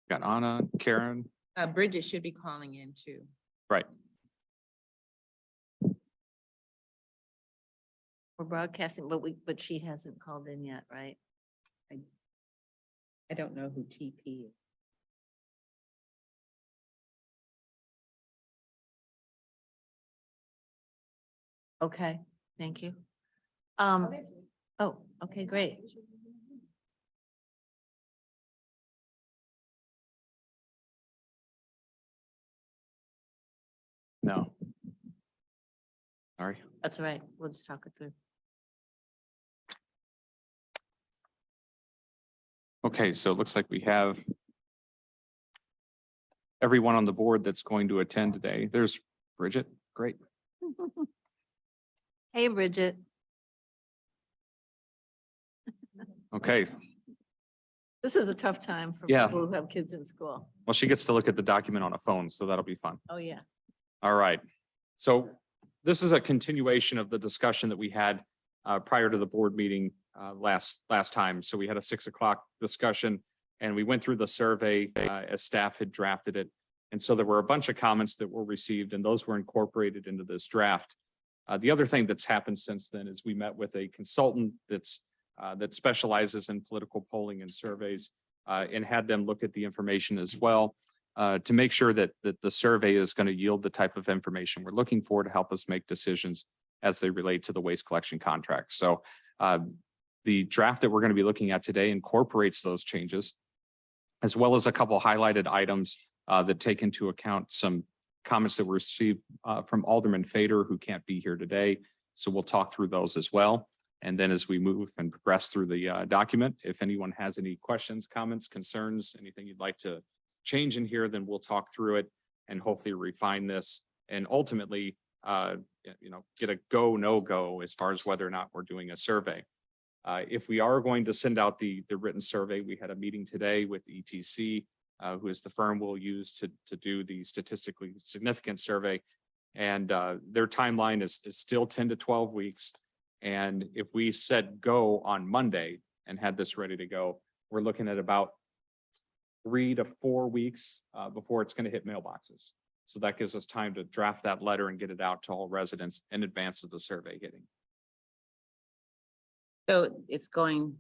Got Anna, Karen, Bridget should be calling in too. right. We're broadcasting, but she hasn't called in yet, right? I don't know who TP is. Okay, thank you. Oh, okay, great. No. Sorry. That's all right. We'll just talk it through. Okay, so it looks like we have everyone on the board that's going to attend today. There's Bridget. Great. Hey, Bridget. Okay. This is a tough time for Yeah. people who have kids in school. Well, she gets to look at the document on a phone, so that'll be fun. Oh, yeah. All right. So this is a continuation of the discussion that we had prior to the board meeting last time. So we had a 6 o'clock discussion and we went through the survey as staff had drafted it. And so there were a bunch of comments that were received and those were incorporated into this draft. The other thing that's happened since then is we met with a consultant that specializes in political polling and surveys and had them look at the information as well. To make sure that the survey is going to yield the type of information we're looking for to help us make decisions as they relate to the waste collection contracts. So the draft that we're going to be looking at today incorporates those changes, as well as a couple highlighted items that take into account some comments that were received from Alderman Fader, who can't be here today. So we'll talk through those as well. And then as we move and progress through the document, if anyone has any questions, comments, concerns, anything you'd like to change in here, then we'll talk through it and hopefully refine this and ultimately, get a go, no go as far as whether or not we're doing a survey. If we are going to send out the written survey, we had a meeting today with ETC, who is the firm we'll use to do the statistically significant survey. And their timeline is still 10 to 12 weeks. And if we said go on Monday and had this ready to go, we're looking at about 3 to 4 weeks before it's going to hit mailboxes. So that gives us time to draft that letter and get it out to all residents in advance of the survey hitting. So it's going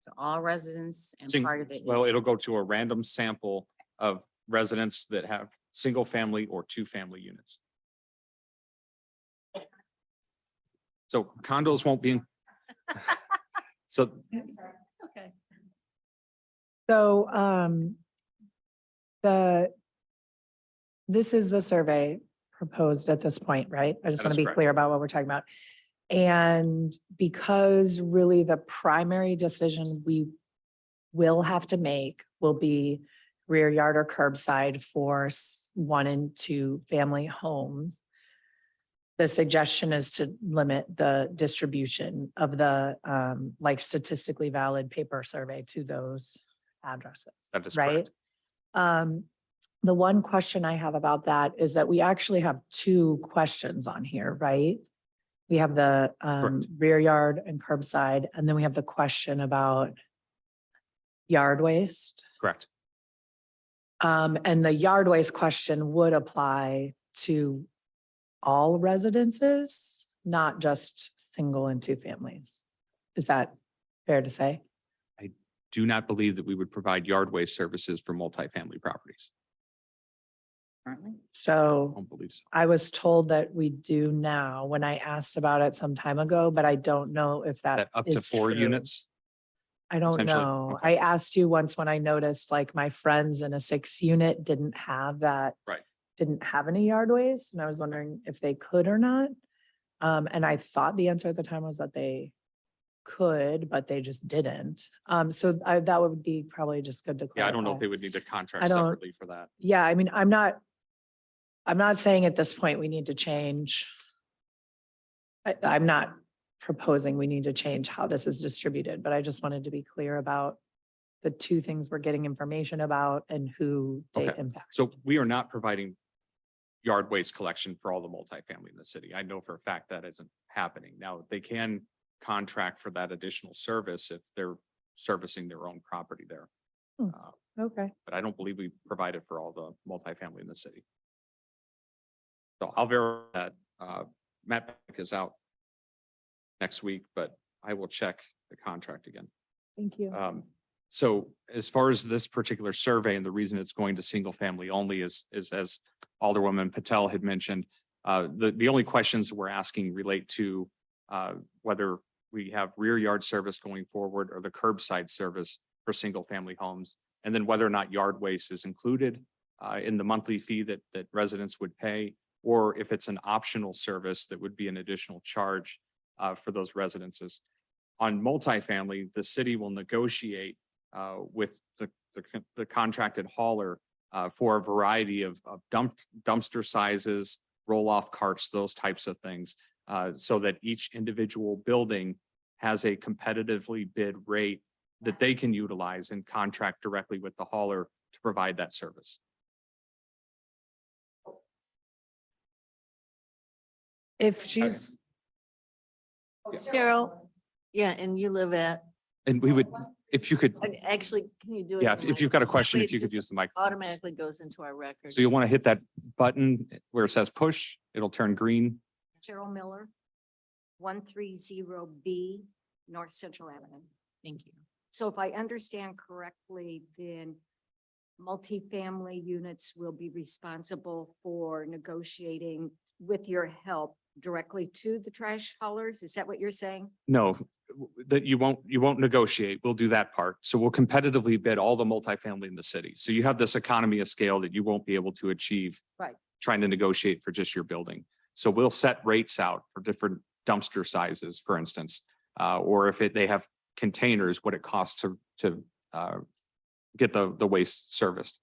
to all residents and part of it. Well, it'll go to a random sample of residents that have single family or 2-family units. So condos won't be. So Okay. So this is the survey proposed at this point, right? I just That want is to be correct. clear about what we're talking about. And because really the primary decision we will have to make will be rear yard or curbside for 1 and 2 family homes. The suggestion is to limit the distribution of the like statistically valid paper survey to those addresses. that is Right? correct. The one question I have about that is that we actually have 2 questions on here, right? We have the Correct. rear yard and curbside, and then we have the question about yard waste. Correct. And the yard waste question would apply to all residences, not just single and 2 families. Is that fair to say? Do not believe that we would provide yard waste services for multifamily properties. Currently? I So don't believe so. I was told that we do now when I asked about it some time ago, but I don't know if That that up to is 4 true. units. I don't potentially? know. Okay. I asked you once when I noticed like my friends in a 6 unit didn't have that. Right. Didn't have any yard waste and I was wondering if they could or not. And I thought the answer at the time was that they could, but they just didn't. So that would be probably just good to clarify. Yeah, I don't know if they would need to contract I don't- separately for that. Yeah, I mean, I'm not saying at this point we need to change. I'm not proposing we need to change how this is distributed, but I just wanted to be clear about the 2 things we're getting information about and who they Okay. impact. So we are not providing yard waste collection for all the multifamily in the city. I know for a fact that isn't happening. Now, they can contract for that additional service if they're servicing their own property there. Hmm. Okay. but I don't believe we provide it for all the multifamily in the city. So I'll verify that. Matt is out next week, but I will check the contract again. Thank you. So as far as this particular survey and the reason it's going to single family only is as Alderwoman Patel had mentioned, the only questions we're asking relate to whether we have rear yard service going forward or the curbside service for single family homes. And then whether or not yard waste is included in the monthly fee that residents would pay, or if it's an optional service that would be an additional charge for those residences. On multifamily, the city will negotiate with the contracted hauler for a variety of dumpster sizes, roll-off carts, those types of things, so that each individual building has a competitively bid rate that they can utilize and contract directly with the hauler to provide that service. If she's, Cheryl, yeah, and you live at, And we would, if you could, actually, can you do it? yeah, in the if you've got a microphone? That question, way if you it could just use the mic. Automatically goes into our record. So you'll want to hit that button where it says push, it'll turn green. Cheryl Miller, 130B North Central Avenue. Thank you. So if I understand correctly, then multifamily units will be responsible for negotiating with your help directly to the trash haulers? Is that what you're saying? No, that you won't negotiate. We'll do that part. So we'll competitively bid all the multifamily in the city. So you have this economy of scale that you won't be able to achieve. Right. Trying to negotiate for just your building. So we'll set rates out for different dumpster sizes, for instance, or if they have containers, what it costs to get the waste serviced.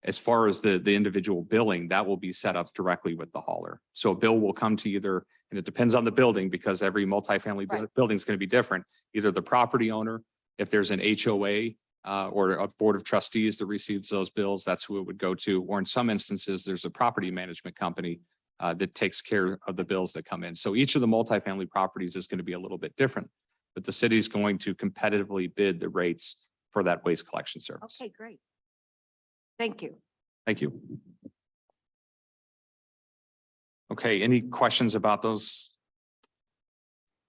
As far as the individual billing, that will be set up directly with the hauler. So a bill will come to either, and it depends on the building because every multifamily Right. building is going to be different. Either the property owner, if there's an HOA or a board of trustees that receives those bills, that's who it would go to. Or in some instances, there's a property management company that takes care of the bills that come in. So each of the multifamily properties is going to be a little bit different, but the city is going to competitively bid the rates for that waste collection service. Okay, great. Thank you. Thank you. Okay, any questions about those?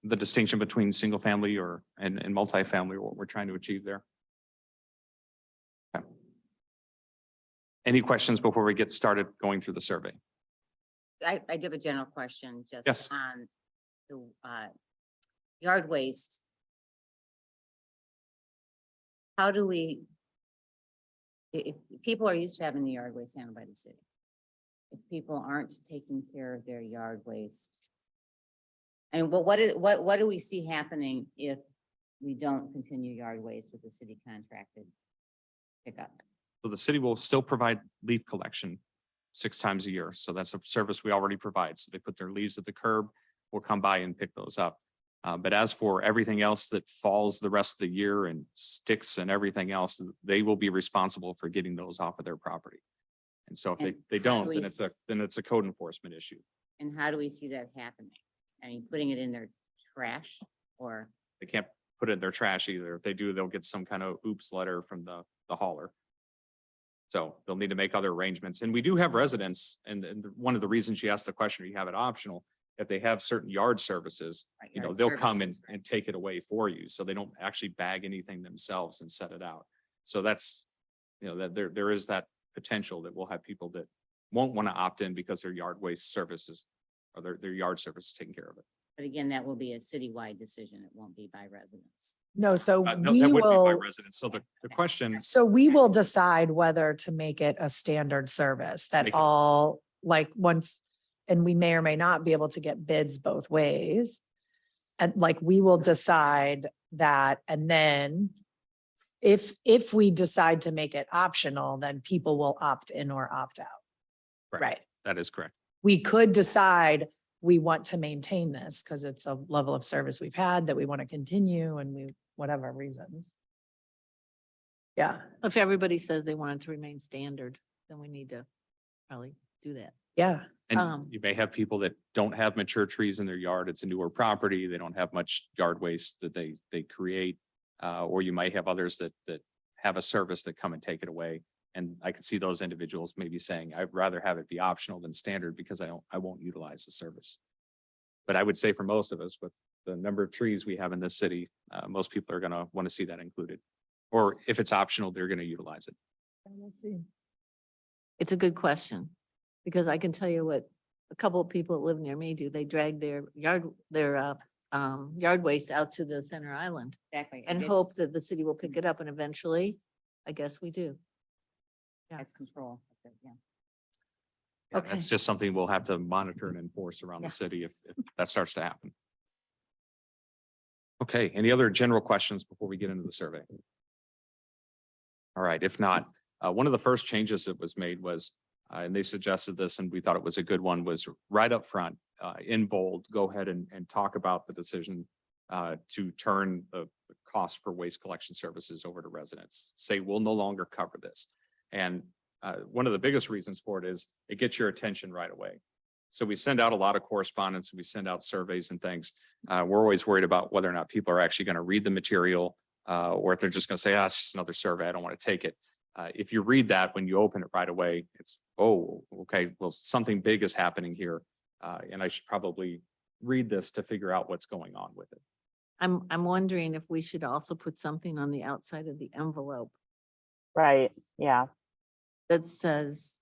The distinction between single family and multifamily, what we're trying to achieve there? Okay. Any questions before we get started going through the survey? I do have a general question Yes. just on the yard waste. How do we, if people are used to having the yard waste handled by the city, if people aren't taking care of their yard waste, and what do we see happening if we don't continue yard waste with the city contracted pickup? So the city will still provide leaf collection 6 times a year. So that's a service we already provide. So they put their leaves at the curb, we'll come by and pick those up. But as for everything else that falls the rest of the year and sticks and everything else, they will be responsible for getting those off of their property. And so if And they how do don't, we then it's a code enforcement issue. And how do we see that happening? I mean, putting it in their trash or? They can't put it in their trash either. If they do, they'll get some kind of oops letter from the hauler. So they'll need to make other arrangements. And we do have residents, and one of the reasons you asked the question, you have it optional, if they have certain yard services, yard they'll come services, right? and take it away for you. So they don't actually bag anything themselves and set it out. So that's, that there is that potential that we'll have people that won't want to opt in because their yard waste services or their yard service is taking care of it. But again, that will be a citywide decision. It won't be by residents. no, so No, we that would be by will, residents. So the question, so we will decide whether to make it a standard service that Make it- all, like, once, and we may or may not be able to get bids both ways. And like, we will decide that, and then if we decide to make it optional, then people will opt in or opt out. Right. that is correct. We could decide we want to maintain this because it's a level of service we've had that we want to continue and we, whatever reasons. Yeah, If everybody says they want it to remain standard, then we need to probably do that. yeah. And you may have people that don't have mature trees in their yard. It's a newer property. They don't have much yard waste that they create. Or you might have others that have a service that come and take it away. And I could see those individuals maybe saying, I'd rather have it be optional than standard because I won't utilize the service. But I would say for most of us, with the number of trees we have in this city, most people are gonna want to see that included. Or if it's optional, they're gonna utilize it. It's a good question, because I can tell you what a couple of people that live near me do. They drag their yard waste out to the center island Exactly. and It's- hope that the city will pick it up, and eventually, I guess we do. It's control. Yeah. Yeah, Okay. That's just something we'll have to monitor and enforce around Yeah. the city if that starts to happen. Okay, any other general questions before we get into the survey? All right, if not, one of the first changes that was made was, and they suggested this and we thought it was a good one, was right up front, in bold, go ahead and talk about the decision to turn the cost for waste collection services over to residents. Say, we'll no longer cover this. And one of the biggest reasons for it is it gets your attention right away. So we send out a lot of correspondence, we send out surveys and things. We're always worried about whether or not people are actually going to read the material, or if they're just going to say, ah, it's just another survey, I don't want to take it. If you read that, when you open it right away, it's, oh, okay, well, something big is happening here. And I should probably read this to figure out what's going on with it. I'm wondering if we should also put something on the outside of the envelope Right, yeah. that says,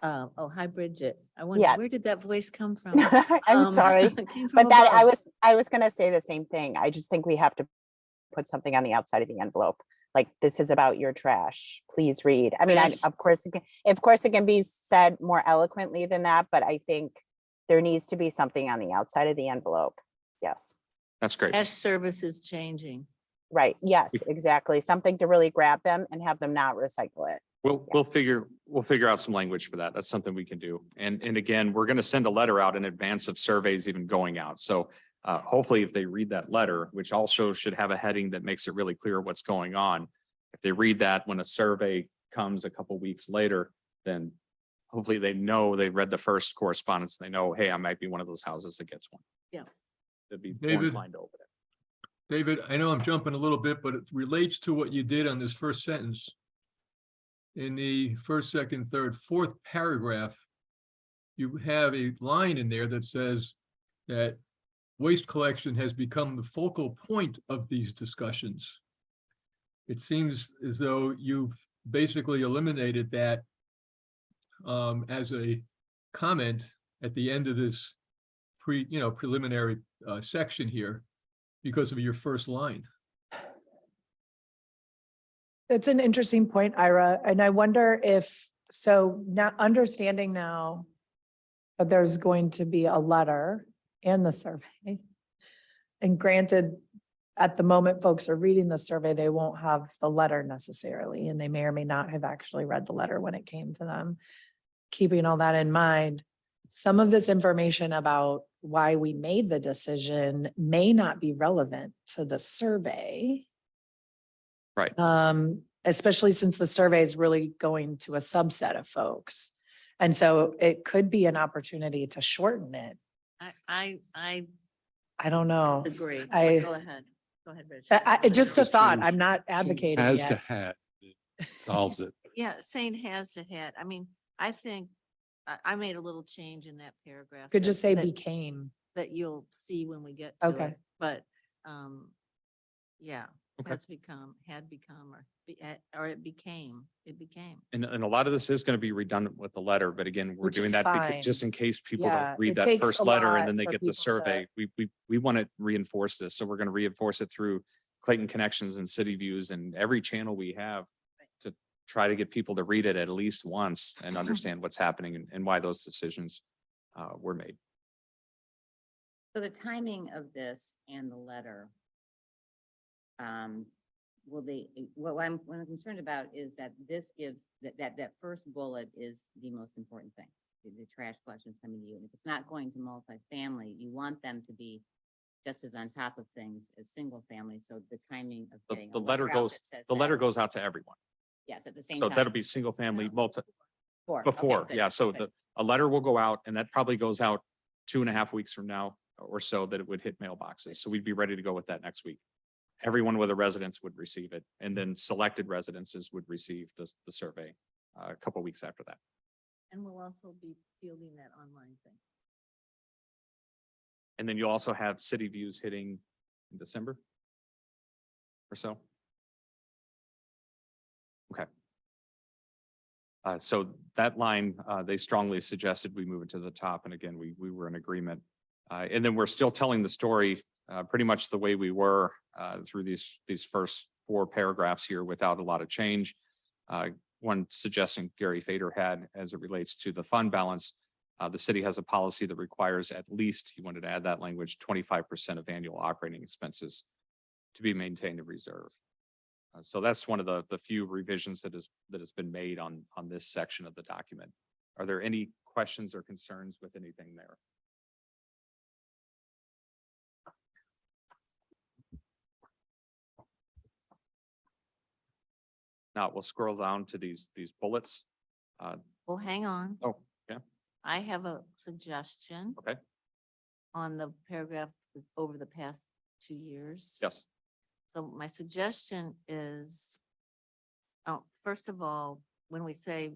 oh, hi, Bridget. I wonder, Yeah. where did that voice come from? I'm sorry, It came from but that above. I was gonna say the same thing. I just think we have to put something on the outside of the envelope. Like, this is about your trash. Please read. I mean, Trash. of course, it can be said more eloquently than that, but I think there needs to be something on the outside of the envelope. Yes, That's great. Cash service is changing. right. Yes, We- exactly. Something to really grab them and have them not recycle it. We'll figure out some language for that. That's something we can do. And again, we're going to send a letter out in advance of surveys even going out. So hopefully if they read that letter, which also should have a heading that makes it really clear what's going on. If they read that when a survey comes a couple weeks later, then hopefully they know they read the first correspondence. They know, hey, I might be one of those houses that gets one. Yeah. They'd be more David? inclined to open it. David, I know I'm jumping a little bit, but it relates to what you did on this first sentence. In the first, second, third, fourth paragraph, you have a line in there that says that waste collection has become the focal point of these discussions. It seems as though you've basically eliminated that as a comment at the end of this preliminary section here because of your first line. It's an interesting point, Ira, and I wonder if, so now understanding now that there's going to be a letter and the survey. And granted, at the moment folks are reading the survey, they won't have the letter necessarily, and they may or may not have actually read the letter when it came to them. Keeping all that in mind, some of this information about why we made the decision may not be relevant to the survey. Right. Especially since the survey is really going to a subset of folks. And so it could be an opportunity to shorten it. I I don't know. agree. But I- Go ahead. Go ahead, Rich. Just a Just thought. change- I'm not advocating Has to yet. have, it solves it. Yeah, saying has to had. I mean, I think I made a little change in that paragraph. Could that- just say that- became. That you'll see when we get to Okay. it. But, yeah, Okay. has become, had become, or it became. And a lot of this is going to be redundant with the letter, but again, we're Which doing is that because fine. just in case people Yeah, don't read it that takes first a letter lot and then they for get people the to- survey. We want to reinforce this. So we're going to reinforce it through Clayton Connections and City Views and every channel we have to try to get people to read it at least once and understand what's happening and why those decisions were made. So the timing of this and the letter. Will they, what I'm concerned about is that this gives, that first bullet is the most important thing. The trash collections coming to you. And if it's not going to multifamily, you want them to be just as on top of things as single family. So the timing of getting. a The letter out goes, that says the letter that. goes out to everyone. Yes, at the same So time. that'll be single family, Okay, before, good, yeah. So good. a letter will go out and that probably goes out 2.5 weeks from now or so that it would hit mailboxes. So we'd be ready to go with that next week. everyone with a residence would receive it, and then selected residences would receive the survey a couple weeks after that. And we'll also be fielding that online thing. And then you'll also have city views hitting in December or so. Okay. So that line, they strongly suggested we move it to the top. And again, we were in agreement. And then we're still telling the story pretty much the way we were through these first 4 paragraphs here without a lot of change. One suggestion Gary Fader had as it relates to the fund balance. The city has a policy that requires at least, he wanted to add that language, 25% of annual operating expenses to be maintained in reserve. So that's one of the few revisions that has been made on this section of the document. Are there any questions or concerns with anything there? Now we'll scroll down to these bullets. Well, hang on. Oh, yeah, I have a suggestion okay, on the paragraph over the past 2 years. yes, So my suggestion is, first of all, when we say,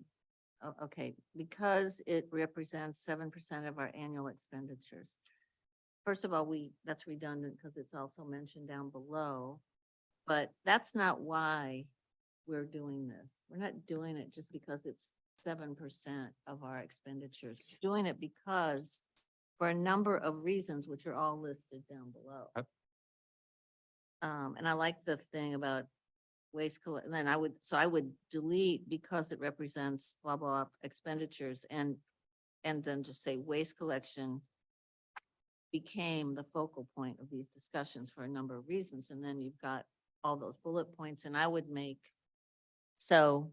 okay, because it represents 7% of our annual expenditures. First of all, that's redundant because it's also mentioned down below, but that's not why we're doing this. We're not doing it just because it's 7% of our expenditures. We're doing it because for a number of reasons, which are all listed down below. Okay. And I like the thing about waste and then I would delete because it represents blah, blah expenditures and then just say waste collection became the focal point of these discussions for a number of reasons. And then you've got all those bullet points and I would so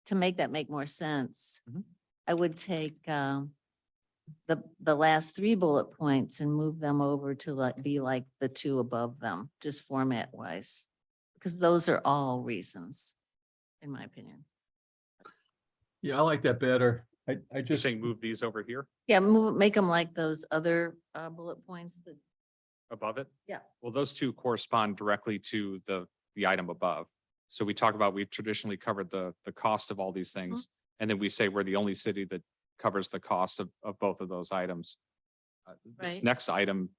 to make that make more sense, Mhm. I would take the last 3 bullet points and move them over to be like the 2 above them, just format wise. Because those are all reasons, in my opinion. Yeah, I like that better. I just just, saying move these over here Yeah, make them like those other bullet points that, above it. yeah. Well, those 2 correspond directly to the item above. So we talk about, we've traditionally covered the cost of all these things. And then we say we're the only city that covers the cost of both of those items. This Right. next item,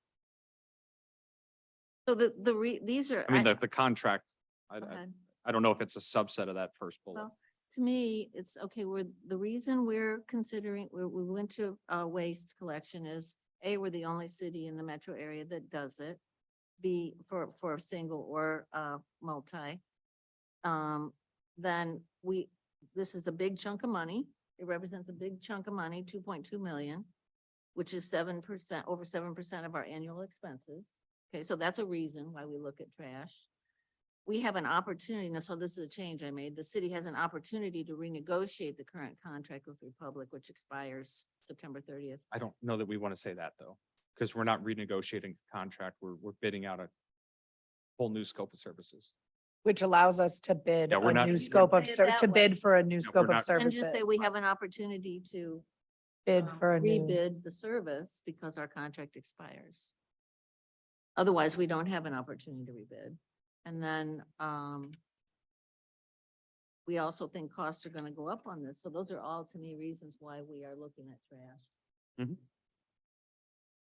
So these are. I mean, the contract, Go ahead. I don't know if it's a subset of that first bullet. Well, to me, it's okay, the reason we're considering, we went to waste collection is A, we're the only city in the metro area that does it. B, for a single or multi. Then this is a big chunk of money. It represents a big chunk of money, 2.2 million, which is 7%, over 7% of our annual expenses. Okay, so that's a reason why we look at trash. We have an opportunity, and so this is a change I made. The city has an opportunity to renegotiate the current contract with Republic, which expires September 30th. I don't know that we want to say that though, because we're not renegotiating a contract. We're bidding out a whole new scope of services. Which allows us to bid Yeah, we're a not- new we're- scope of, Say it that to way. bid for a new we're scope of not- And services. just say we have an opportunity to Bid for a new, rebid the service because our contract expires. Otherwise, we don't have an opportunity to rebid. And then, we also think costs are gonna go up on this. So those are all, to me, reasons why we are looking at trash. Mhm.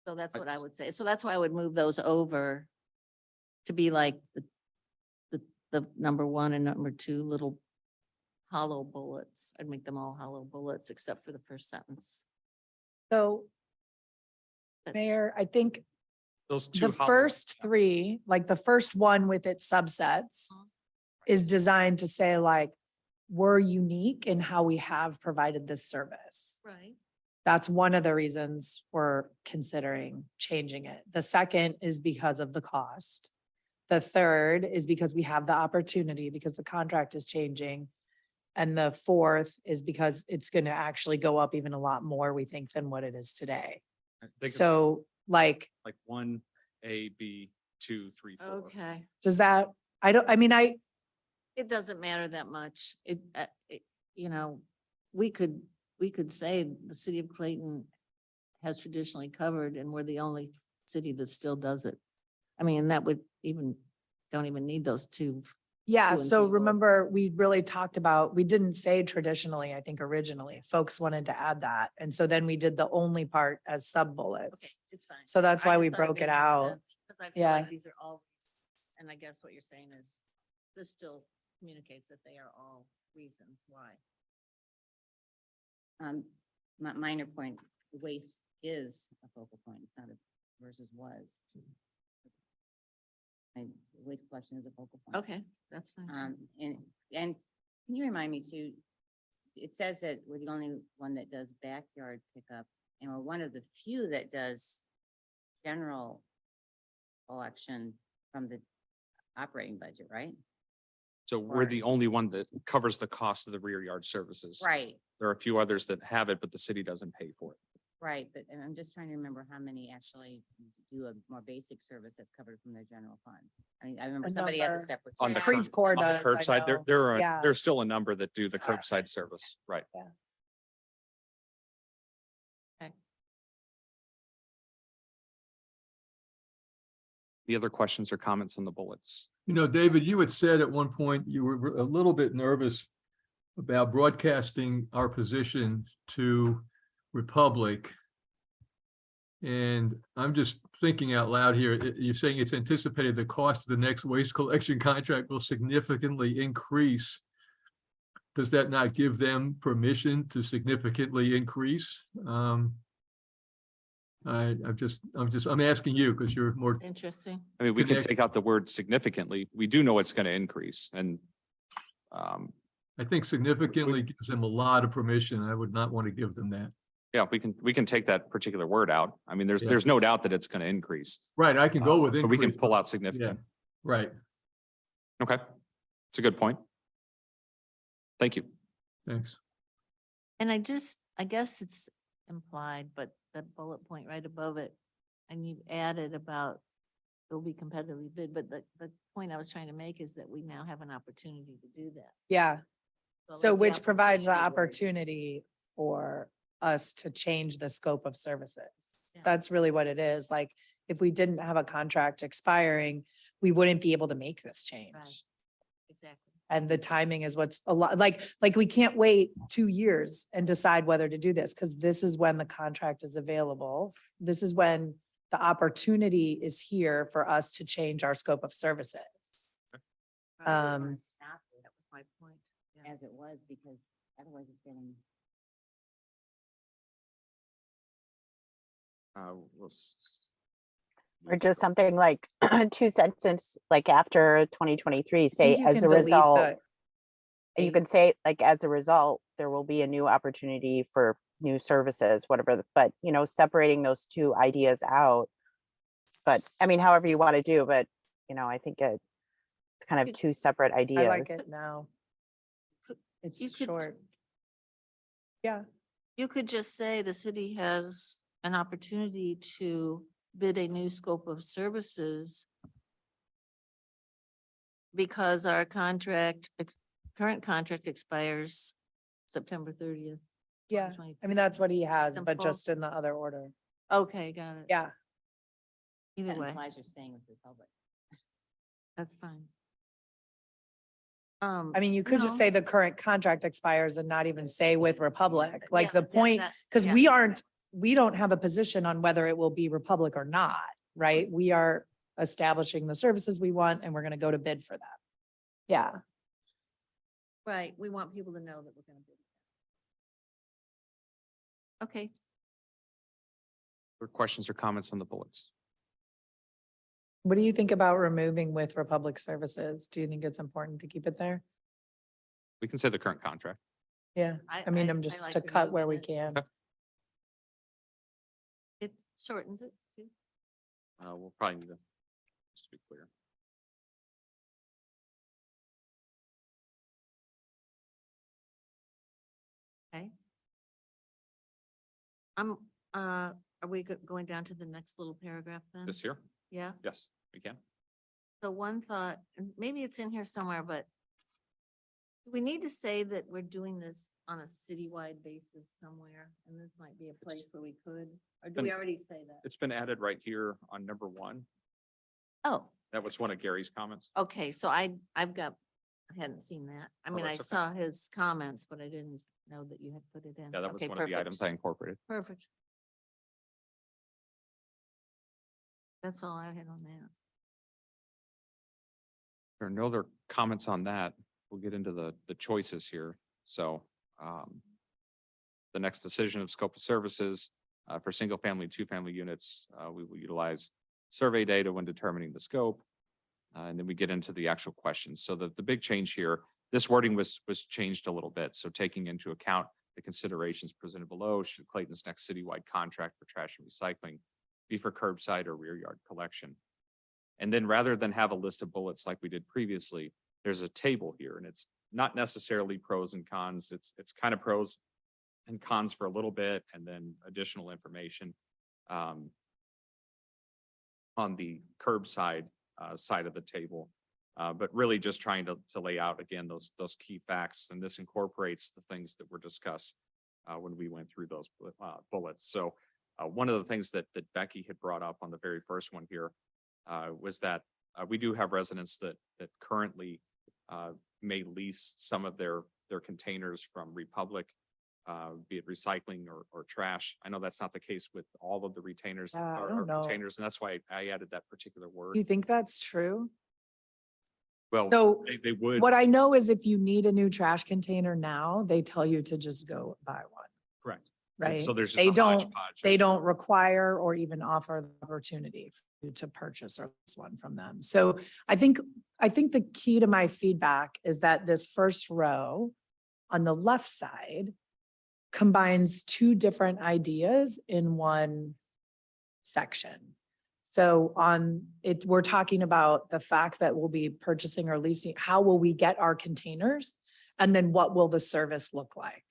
So that's I what I s- would say. So that's why I would move those over to be like the number 1 and number 2 little hollow bullets. I'd make them all hollow bullets except for the first sentence. so Mayor, I think Those 2 the first 3, like the first one with its subsets Mhm. is designed to say like, we're unique in how we have provided this service. Right. That's one of the reasons we're considering changing it. The second is because of the cost. The third is because we have the opportunity because the contract is changing. And the fourth is because it's going to actually go up even a lot more, we think, than what it is today. So like, 1, A, B, 2, 3, 4. Okay. does that, It doesn't matter that much. You know, we could say the city of Clayton has traditionally covered and we're the only city that still does it. I mean, that would even, don't even need those two. Yeah, 2 and so 3 bullet remember, we really talked about, we didn't say traditionally, I think originally, folks wanted to add that. And so then we did the only part as sub Okay, bullets. it's fine. So that's I why just we thought broke made it more out. sense, Cause I feel Yeah. like these are all, and I guess what you're saying is, this still communicates that they are all reasons why. Minor point, waste is a focal point. It's not a versus was. And waste collection is a focal point. Okay, that's fine. too. And can you remind me too, it says that we're the only one that does backyard pickup and we're one of the few that does general collection from the operating budget, right? So we're the only one that covers the cost of the rear yard services. Right, There are a few others that have it, but the city doesn't pay for it. right. But and I'm just trying to remember how many actually do a more basic service that's covered from their general fund. I mean, I remember A somebody has a number. separate. On the tab. Creve Corps On the does, I curbside, know. Yeah. there's still a number that do the curbside service, right? The other questions or comments on the bullets? You know, David, you had said at one point you were a little bit nervous about broadcasting our position to Republic. And I'm just thinking out loud here. You're saying it's anticipated the cost of the next waste collection contract will significantly increase. Does that not give them permission to significantly increase? I'm asking you because you're more, Interesting. I mean, we can Connect- take out the word significantly. We do know it's going to increase and I think significantly gives them a lot of permission. I would not want to give them that. yeah, we can take that particular word out. I mean, Yeah. there's no doubt that it's going to increase. Right, I can go with But we can increase. pull out Yeah, significant. right, Okay. It's a good point. Thank you. thanks. And I guess it's implied, but the bullet point right above it, and you added about it'll be competitively bid, but the point I was trying to make is that we now have an opportunity to do that. Yeah, I so like the which provides the opportunity word. opportunity for us to change the scope of services. Yeah. That's really what it is. Like, if we didn't have a contract expiring, we wouldn't be able to make this change. Right. Exactly. And the timing is what's a lot, like we can't wait 2 years and decide whether to do this, because this is when the contract is available. This is when the opportunity is here for us to change our scope of services. Right. Um, Stop it That was my point. Yeah. as it was because otherwise it's getting. We'll s- Or just something like 2 sentences, like after 2023, I say think you as can a delete result. the You eight. could say like as a result, there will be a new opportunity for new services, whatever, but separating those two ideas out. But I mean, however you want to do, but I think it's kind of Could- two separate ideas. I like it now. You It's could- short. Yeah, You could just say the city has an opportunity to bid a new scope of services because our current contract expires September 30th. yeah. 2023. I mean, that's what he has, but Simple. just in the other order. Okay, got it. Yeah. Either That way, implies you're staying with Republic. that's fine. I mean, you could just No. say the current contract expires and not even say with Republic, like the but point, because yeah. we don't have a position on whether it will be Republic or not, right? We are establishing the services we want and we're gonna go to bid for them. Yeah, Right, we want people to know that we're gonna bid. Okay, Or questions or comments on the bullets? what do you think about removing with Republic Services? Do you think it's important to keep it there? We can say the current contract. Yeah, I mean, I'm I just like to cut where we removing it. can. Okay. It shortens it too. We'll probably need to, just to be clear. Okay. Are we going down to the next little paragraph then? This here? Yeah, Yes, we can. so one thought, and maybe it's in here somewhere, but we need to say that we're doing this on a citywide basis somewhere, and this might be a place where we could, or do we been- already say that? It's been added right here on number 1. Oh, That was one of Gary's comments. okay, so I hadn't seen that. I Oh, mean, I that's okay. saw his comments, but I didn't know that you had put it in. Yeah, that was Okay, one of the perfect. items I incorporated. Perfect. That's all I had on that. There are no other comments on that. We'll get into the choices here. So the next decision of scope of services for single family, two family units, we will utilize survey data when determining the scope. And then we get into the actual questions. So the big change here, this wording was changed a little bit. So taking into account the considerations presented below, should Clayton's next citywide contract for trash and recycling be for curbside or rear yard collection? And then rather than have a list of bullets like we did previously, there's a table here, and it's not necessarily pros and cons. It's kind of pros and cons for a little bit, and then additional information on the curbside side of the table. But really just trying to lay out again those key facts, and this incorporates the things that were discussed when we went through those bullets. So one of the things that Becky had brought up on the very first one here was that we do have residents that currently may lease some of their containers from Republic, be it recycling or trash. I know that's not the case with all of the retainers Yeah, I or don't know. containers, and that's why I added that particular word. Do you think that's true? Well, So they would. what I know is if you need a new trash container now, they tell you to just go buy one, Correct. And right? So there's just They a don't, hodgepodge. they of- don't require or even offer the opportunity for you to purchase or lease one from them. So I think the key to my feedback is that this first row on the left side combines two different ideas in one section. So on it, we're talking about the fact that we'll be purchasing or leasing, how will we get our containers? And then what will the service look like?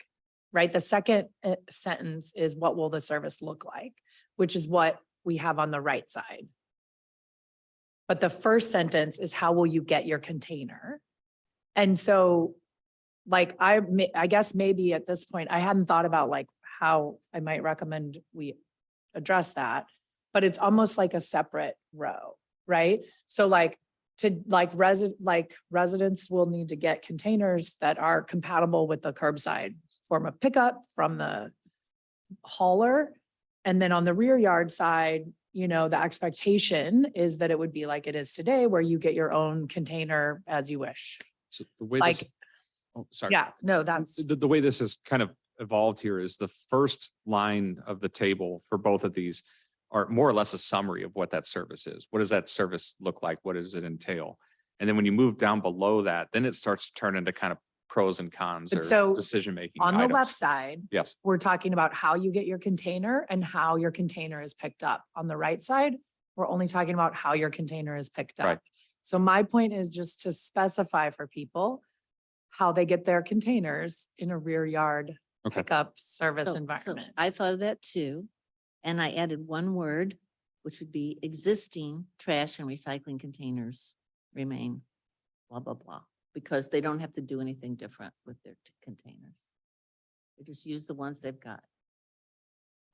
Right? The second sentence is what will the service look like, which is what we have on the right side. But the first sentence is how will you get your container? And so like, I guess maybe at this point, I hadn't thought about like how I might recommend we address that, but it's almost like a separate row, right? So like residents will need to get containers that are compatible with the curbside form of pickup from the hauler. And then on the rear yard side, you know, the expectation is that it would be like it is today, where you get your own container as you wish. So the way Like, this, oh, sorry. yeah, no, that's, The way this is kind of evolved here is the first line of the table for both of these are more or less a summary of what that service is. What does that service look like? What does it entail? And then when you move down below that, then it starts to turn into kind of pros and cons But or so, decision-making on the left items. side, Yes, we're talking about how you get your container and how your container is picked up. On the right side, we're only talking about how your container is picked Right. up. So my point is just to specify for people how they get their containers in a rear yard Okay. pickup service So environment. I thought of that too. And I added one word, which would be existing trash and recycling containers remain, blah, blah, blah. Because they don't have to do anything different with their containers. They just use the ones they've got.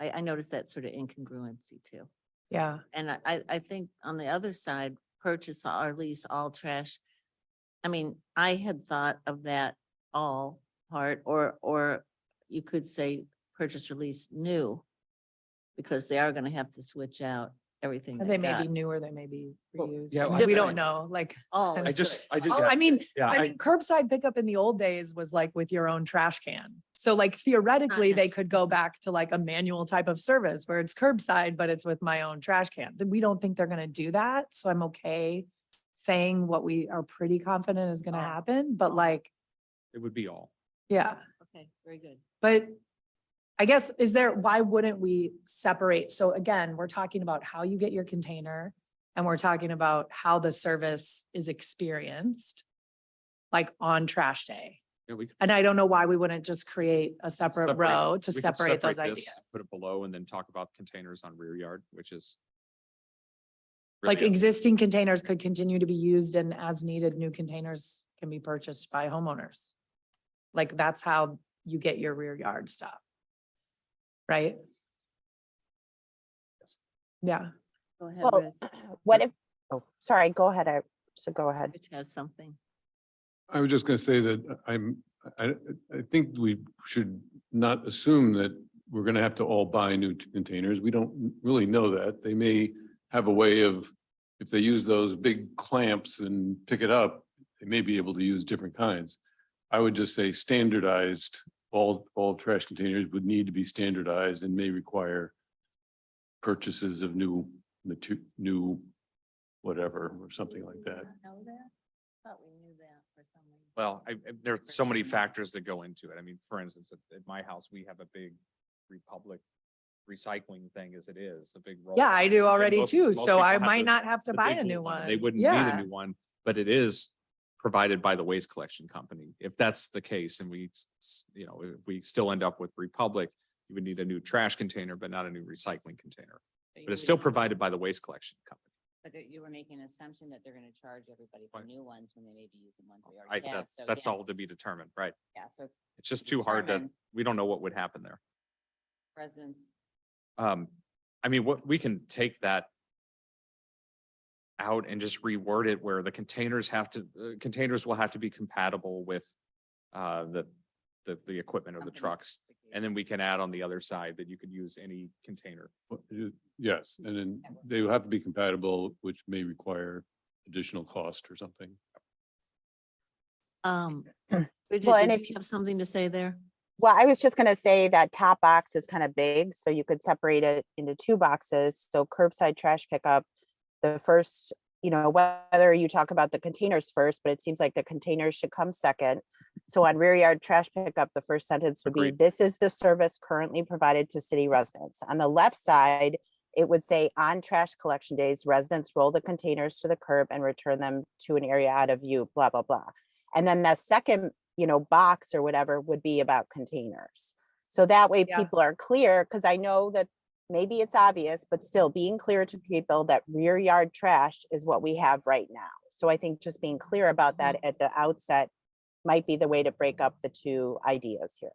I noticed that sort of incongruency too. Yeah, And I think on the other side, purchase or lease all trash. I mean, I had thought of that all part, or you could say purchase or lease new. Because they are gonna have to switch out everything they they've may be got. new or they may be Well, reused. yeah, I mean, we don't different. know, like. All I is just, good. yeah. I mean, Yeah, I I- mean, curbside pickup in the old days was like with your own trash can. So like theoretically, Okay. they could go back to like a manual type of service where it's curbside, but it's with my own trash can. But we don't think they're gonna do that, so I'm okay saying what we are pretty confident is gonna Oh. happen, but Oh. like, it would be all. yeah. Okay, very good. But I guess, why wouldn't we separate? So again, we're talking about how you get your container and we're talking about how the service is experienced, like on trash day. Yeah, we could And I don't know why we wouldn't just create a separate separate- row to we could separate those this, ideas. Put it below and then talk about containers on rear yard, which is. Like really up- existing containers could continue to be used and as needed, new containers can be purchased by homeowners. Like that's how you get your rear yard stuff. Right? Yes. Yeah. Go ahead, Well, Rick. what if, Oh, sorry, go ahead. So go ahead. Rich has something. I was just gonna say that I, I think we should not assume that we're gonna have to all buy new containers. We don't really know that. They may have a way of, if they use those big clamps and pick it up, they may be able to use different kinds. I would just say standardized, all trash containers would need to be standardized and may require purchases of new whatever, or something like that. Know that? Thought we knew that for some reason. Well, there's so many factors that go into it. I mean, for instance, at my house, we have a big Republic recycling thing as it is, a big. Yeah, I roll-off, do and already most- too. most So people I have might the- not have to the buy big a blue new one. one. They wouldn't need a Yeah. new one, but it is provided by the waste collection company. If that's the case, and if we still end up with Republic, you would need a new trash container, but not a new recycling container. you But it's would- still provided by the waste collection company. But you were making an assumption that they're gonna charge everybody for Right. new ones when they may be using ones we Right, already have. that's, So that's again, all to be determined, right? Yeah, so It's just too hard to, determined. we don't know what would happen there. residents, I mean, what, we can take that out and just reword it where the containers containers will have to be compatible with the equipment or the company trucks. And then we can add on the other side that you could use any container. Yes, and then they will have to be compatible, which may require additional cost or something. Bridget, Well, and did if you have something to say there? Well, I was just gonna say that top box is kind of big, so you could separate it into two boxes. So curbside trash pickup, the first, whether you talk about the containers first, but it seems like the containers should come second. So on rear yard trash pickup, the first sentence would be, Agreed. this is the service currently provided to city residents. On the left side, it would say on trash collection days, residents roll the containers to the curb and return them to an area out of view, blah, blah, blah. And then the second box or whatever would be about containers. So that way Yeah. people are clear, because I know that maybe it's obvious, but still being clear to people that rear yard trash is what we have right now. So I think just being clear about that at the outset might be the way to break up the two ideas here.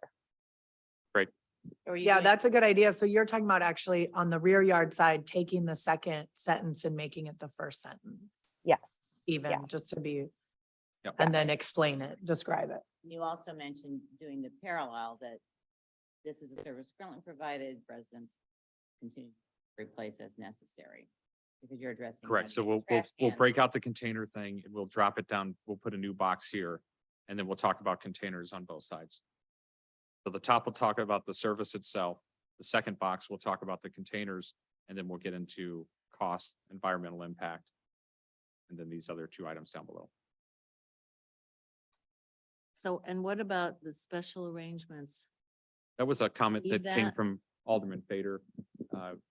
Yeah, that's a good idea. So you're talking about actually on the rear yard side, taking the second sentence and making it the first sentence, Yes. even just to be, Yep. and then explain it, describe it. you also mentioned doing the parallel that this is a service currently provided, residents continue to replace as necessary. Because you're addressing. Correct. So we'll break out the container thing and we'll drop it down. We'll put a new box here. And then we'll talk about containers on both sides. So the top will talk about the service itself. The second box will talk about the containers, and then we'll get into cost, environmental impact. And then these other two items down below. So, and what about the special arrangements? That was a comment Leave that came that. from Alderman Fader.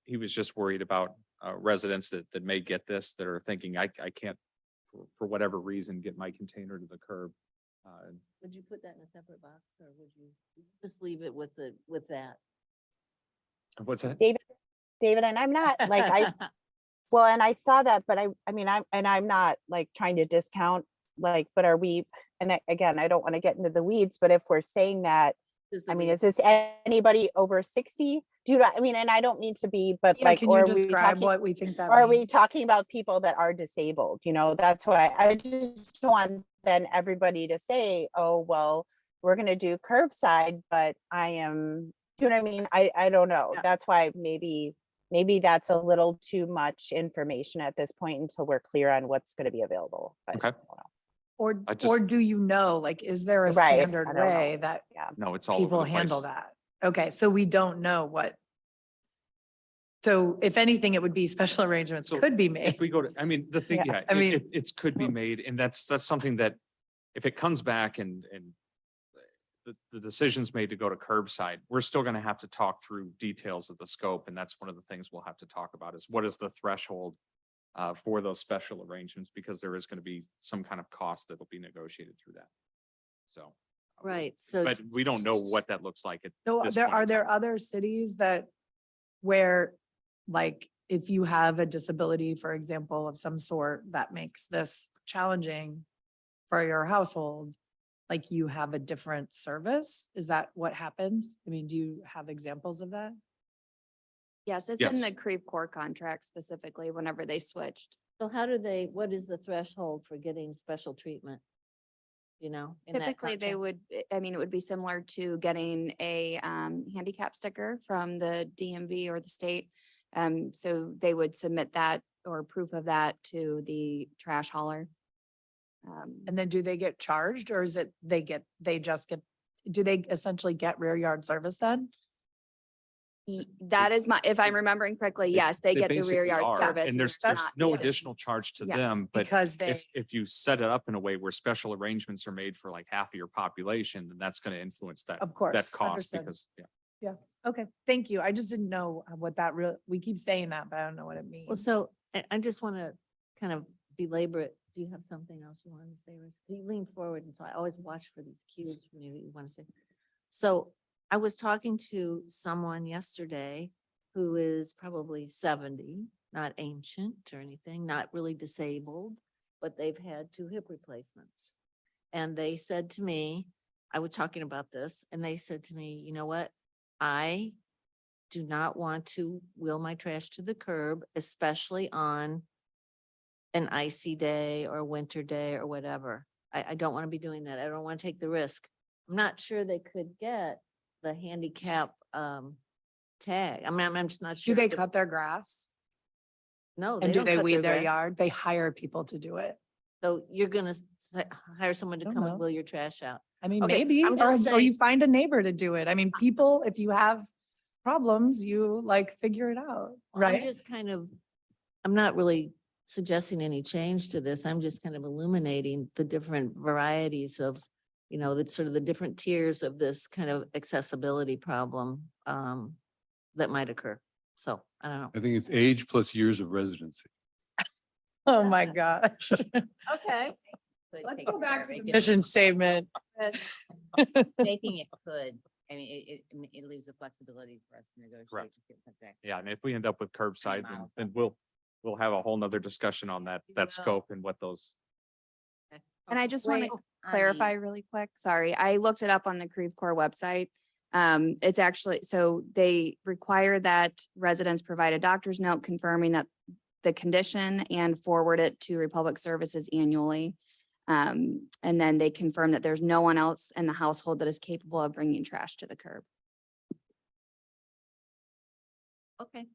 He was just worried about residents that may get this, that are thinking, I can't, for whatever reason, get my container to the curb. Would you put that in a separate box or would you just leave it with that? What's that? David, and I'm not like, well, and I saw that, but I'm not like trying to discount, like, but are we, and again, I don't want to get into the weeds, but if we're saying that, is this anybody over 60? And I don't mean to be, but Yeah, like, can or you are we describe talking, what we think that or are we means? talking about people that are disabled? That's why I just don't want then everybody to say, oh, well, we're going to do curbside, but I am, do you know what I mean? I don't know. Yeah. That's why maybe that's a little too much information at this point until we're clear on what's going to be available. But Okay. I don't know. Or just- do you know, like, is there a Right, I standard don't know. way that No, it's all over people the place. handle that? Okay, so we don't know what. So if anything, it would be special arrangements So could be If made. we go to, the thing, Yeah. yeah, I mean- it's could be made, and that's something that if it comes back and the decision's made to go to curbside, we're still gonna have to talk through details of the scope, and that's one of the things we'll have to talk about is what is the threshold for those special arrangements, because there is gonna be some kind of cost that will be negotiated through that. So. Right, so. But we don't know what that looks like at So this there, point in are there time. other cities that, where, like, if you have a disability, for example, of some sort, that makes this challenging for your household, like you have a different service? Is that what happens? I mean, do you have examples of that? Yes, it's in Yes. the Creve Coeur contract specifically, whenever they switched. So how do they, what is the threshold for getting special treatment? You know? in that Typically, they contract? would, I mean, it would be similar to getting a handicap sticker from the DMV or the state. So they would submit that or proof of that to the trash hauler. And then do they get charged or is it they just get, do they essentially get rear yard service then? That is my, if I'm remembering correctly, yes, they get the rear basically yard are, service. And there's that's not no the additional charge to Yes, them, but Because they, if you set it up in a way where special arrangements are made for like half of your population, then that's going to influence that, of that course, cost understood. because, yeah. Okay, thank you. I just didn't know what that real, we keep saying that, but I don't know what it means. Well, so I just want to kind of belabor it. Do you have something else you wanted to say? Rich? You lean forward, and so I always watch for these cues from you that you want to say. So I was talking to someone yesterday who is probably 70, not ancient or anything, not really disabled, but they've had 2 hip replacements. And they said to me, I was talking about this, and they said to me, you know what? I do not want to wheel my trash to the curb, especially on an icy day or a winter day or whatever. I don't want to be doing that. I don't want to take the risk. I'm not sure they could get the handicap tag. I mean, I'm just not Do sure. they that- cut their grass? No, And do don't they cut weed their grass. yard? They hire people to do it. So you're gonna hire someone to Don't come know. and wheel your trash out. I mean, Okay, maybe, I'm or, just or you saying- find a neighbor to do it. I mean, people, if you have problems, you like figure it out, Well, I'm right? just kind of, I'm not really suggesting any change to this. I'm just kind of illuminating the different varieties of, you know, the sort of the different tiers of this kind of accessibility problem that might occur. So I don't know. I think it's age plus years of residency. Oh, my gosh. Okay. Let's go back to the Mission statement. Making it could, I mean, it leaves the flexibility for us to negotiate. Correct. to see what comes back. Yeah, and if we end up with curbside, then, Miles then up. we'll have a whole nother discussion on that, We that will. scope and what those. And I just want Wait, to on the- clarify really quick, sorry, I looked it up on the Creve Coeur website. It's actually, so they require that residents provide a doctor's note confirming that the condition and forward it to Republic Services annually. And then they confirm that there's no one else in the household that is capable of bringing trash to the curb. Okay.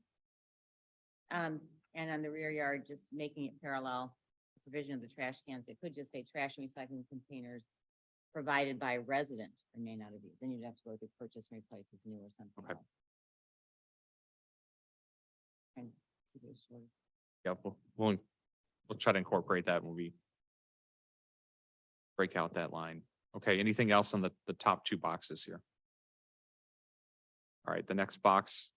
And on the rear yard, just making it parallel, the provision of the trash cans, it could just say trash and recycling containers provided by resident remain out of use. Then you'd have to go to purchase and replace as new or something Okay. else. And keep it short. Yeah, we'll try to incorporate that when we break out that line. Okay, anything else on the top 2 boxes here? All right, the next box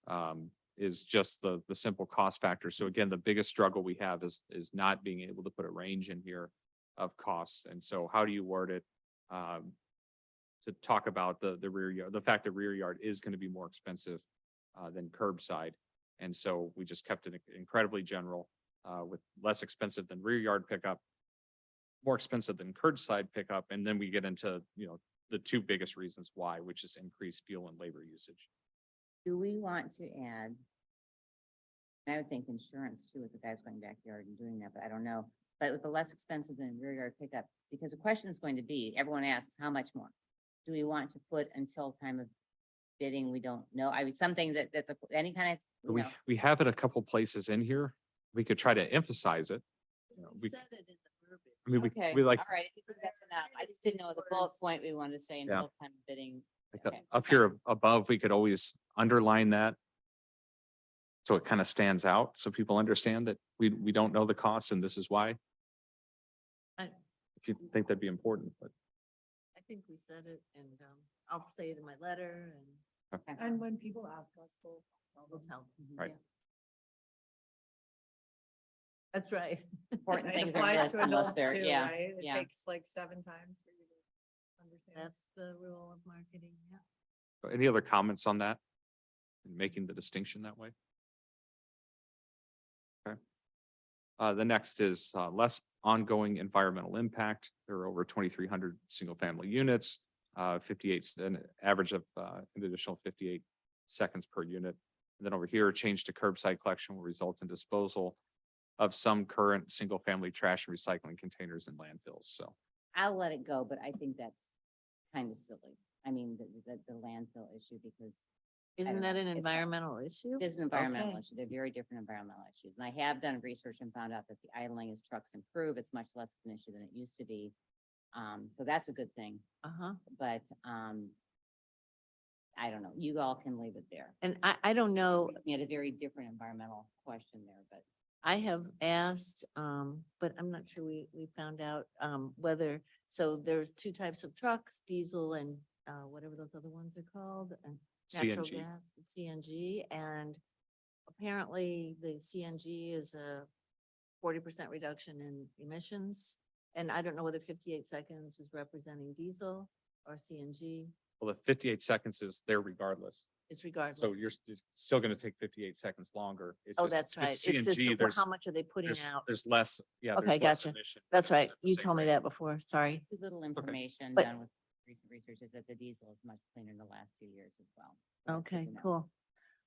is just the simple cost factor. So again, the biggest struggle we have is not being able to put a range in here of costs. And so how do you word it? To talk about the rear yard, the fact that rear yard is going to be more expensive than curbside. And so we just kept it incredibly general with less expensive than rear yard pickup, more expensive than curbside pickup. And then we get into, you know, the 2 biggest reasons why, which is increased fuel and labor usage. Do we want to add? And I would think insurance too, with the guys going backyard and doing that, but I don't know. But with the less expensive than rear yard pickup, because the question is going to be, everyone asks, how much more? Do we want to put until time of bidding? We don't know. I mean, something that's any kind of, you know, We have it a couple places in here. We could try to emphasize it. You know, we, Said it in the verbiage. I mean, okay, we like, all right, I think that's enough. I just didn't know the bullet point we wanted to say until time of bidding. okay, up fine. here above, we could always underline that. So it kind of stands out, so people understand that we don't know the costs and this is why. I- If you think that'd be important, but I think we said it, and I'll say it in my letter, and And when people ask us, we'll tell. them. Right. Yeah. That's right. Important It things are applies missed to unless adults they're, too, yeah, right? It yeah. takes like 7 times for you to understand. That's the rule of marketing, yeah. any other comments on that? In making the distinction that way? Okay. The next is less ongoing environmental impact. There are over 2,300 single-family units, 58, an average of an additional 58 seconds per unit. And then over here, change to curbside collection will result in disposal of some current single-family trash and recycling containers in landfills, so. I'll let it go, but I think that's kind of silly. I mean, the landfill issue, because Isn't don't that know. an It's not- environmental issue? it is an environmental Okay. issue. They're very different environmental issues. And I have done research and found out that the idling as trucks improve, it's much less of an issue than it used to be. So that's a good thing, Uh-huh. but, I don't know. You all can leave it there. And I don't know, You had a very different environmental question there, but I have asked, but I'm not sure we found out, whether, so there's two types of trucks, diesel and, whatever those other ones are called, and natural CNG. gas, CNG, and apparently the CNG is a 40% reduction in emissions. And I don't know whether 58 seconds is representing diesel or CNG. Well, the 58 seconds is there regardless. It's regardless. So you're still gonna take 58 seconds longer. It's Oh, just- that's it's right. It's just CNG, the- there's, how much are they putting there's, out? there's less, yeah. Okay, there's less gotcha. emission, but That's it's right. at the You same told me rate. that before. Sorry. too little information But- done with recent research is that the diesel is much cleaner in the last few years as well. So that's good Okay, to know. cool.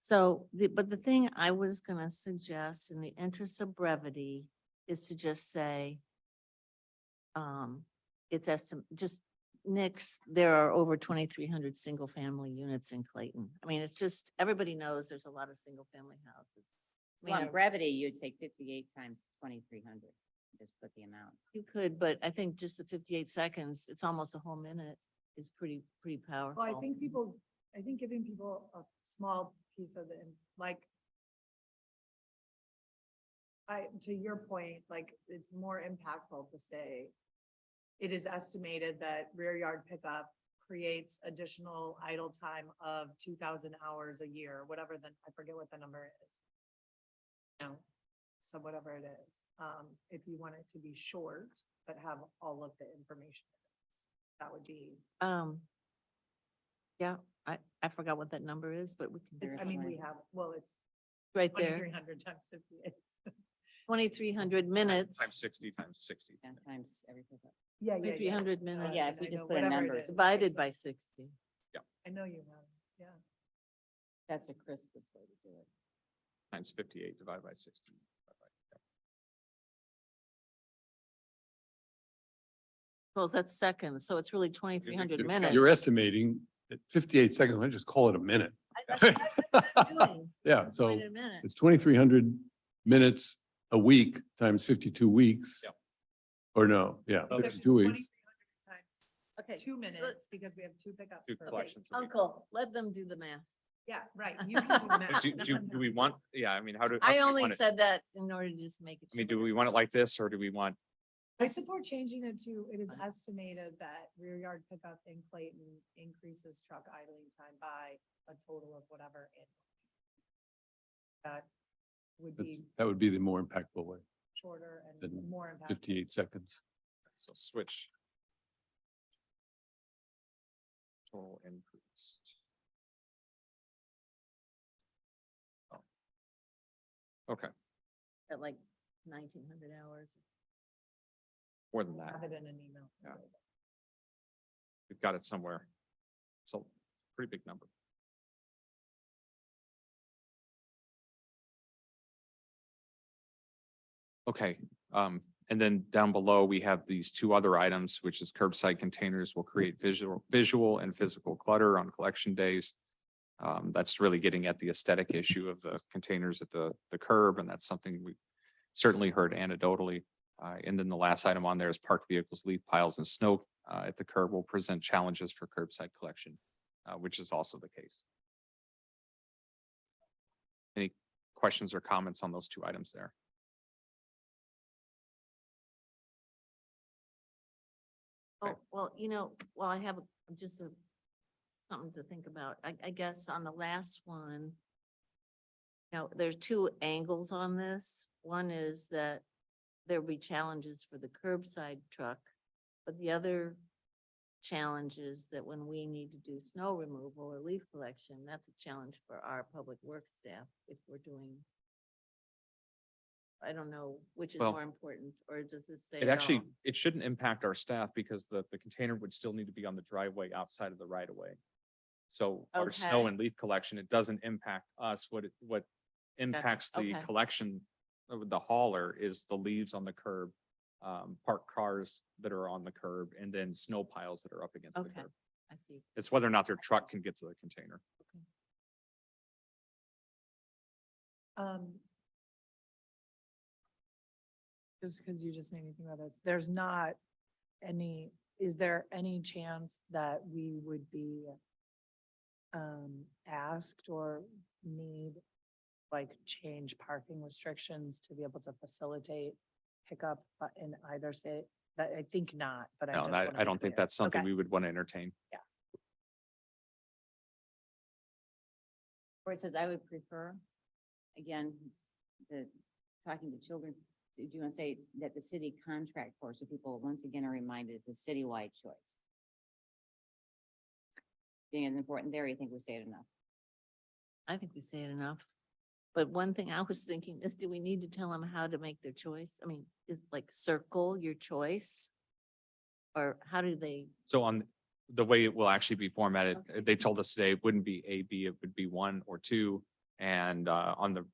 So, but the thing I was gonna suggest in the interest of brevity is to just say, it's just there are over 2,300 single-family units in Clayton. I mean, it's just, everybody knows there's a lot of single-family houses. I mean, Well, in brevity, you'd take 58 times 2,300, just put the amount. you could, but I think just the 58 seconds, it's almost a whole minute, is pretty powerful. Well, I think giving people a small piece of it, like, to your point, like, it's more impactful to say, it is estimated that rear yard pickup creates additional idle time of 2,000 hours a year, whatever I forget what the number is. So whatever it is, if you want it to be short, but have all of the information, that would be. Yeah, I forgot what that number is, but we can, There's I mean, one. we have, well, it's right there, 2,300 times 58. 2,300 minutes, Times 60 times 60. Yeah, times every pickup. Yeah, 2,300 minutes. Yeah, if we I just know, put a whatever it number. is. divided by 60. I know you have, yeah. That's a crispest way to do it. Times 58 divided by 60. Well, that's seconds, so it's really 2,300 You're- minutes. You're estimating at 58 seconds, I just call it a minute. That's what I'm doing. Yeah, so Wait a minute. it's 2,300 minutes a week times 52 weeks. Yep. Or no, yeah, Oh, 52 weeks. Okay, 2 minutes, because we have 2 pickups. Two per week. collections. a week. Uncle, let them do the math. Yeah, right. You can do the math. Do we want, yeah, I mean, how do? how I do we only want it? said that in order to just make it. I mean, do short. we want it like this or do we want, I support changing it to, it is estimated that rear yard pickup in Clayton increases truck idling time by a total of whatever. That would be That would be the more impactful way, shorter and Than more impactful. 58 seconds. so switch. Total increase. Oh. Okay, At like 1,900 hours. more than that. Have it in an email. Yeah. We've got it somewhere. It's a pretty big number. Okay, and then down below, we have these two other items, which is curbside containers will create visual and physical clutter on collection days. That's really getting at the aesthetic issue of the containers at the curb, and that's something we certainly heard anecdotally. And then the last item on there is parked vehicles, leaf piles and snow at the curb will present challenges for curbside collection, which is also the case. Any questions or comments on those two items there? Okay. Oh, well, I have just something to think about. I guess on the last one, there's two angles on this. One is that there'll be challenges for the curbside truck, but the other challenge is that when we need to do snow removal or leaf collection, that's a challenge for our public works staff if we're doing. I don't know which is Well, more important, or does this say? It it actually, all? it shouldn't impact our staff because the container would still need to be on the driveway outside of the right of way. So our snow Okay. and leaf collection, it doesn't impact us. What impacts the Okay. collection the hauler is the leaves on the curb, parked cars that are on the curb, and then snow piles that are up against the Okay. curb. I see. It's whether or not their truck can get to the container. Just because you just made me think about this, there's not any, is there any chance that we would be asked or need like change parking restrictions to be able to facilitate pickup in either state? That I think not, but I No, just and wanna I be don't think clear. that's something Okay. we would want to entertain. Where it says, I would prefer, again, talking to children, do you want to say that the city contract for, so people once again are reminded it's a citywide choice? Being it's important there, you think we say it enough? I think we say it enough. But one thing I was thinking is, do we need to tell them how to make their choice? I mean, is like circle your choice? Or how do they? So on the way it will actually be formatted, Okay. they told us today it wouldn't be A, B, it would be 1 or 2. And on the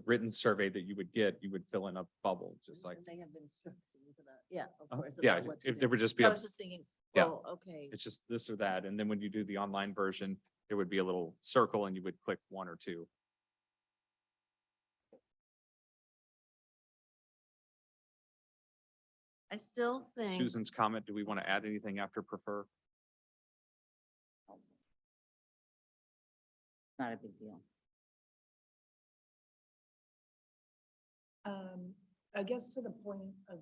written survey that you would get, you would fill in a bubble, just like, They have instructions about, yeah, of course. yeah, about what to if do. there would just be I a, was just thinking, yeah. well, okay, it's just this or that. And then when you do the online version, there would be a little circle and you would click 1 or 2. I still think. Susan's comment, do we want to add anything after prefer? Not a big deal. I guess to the point of,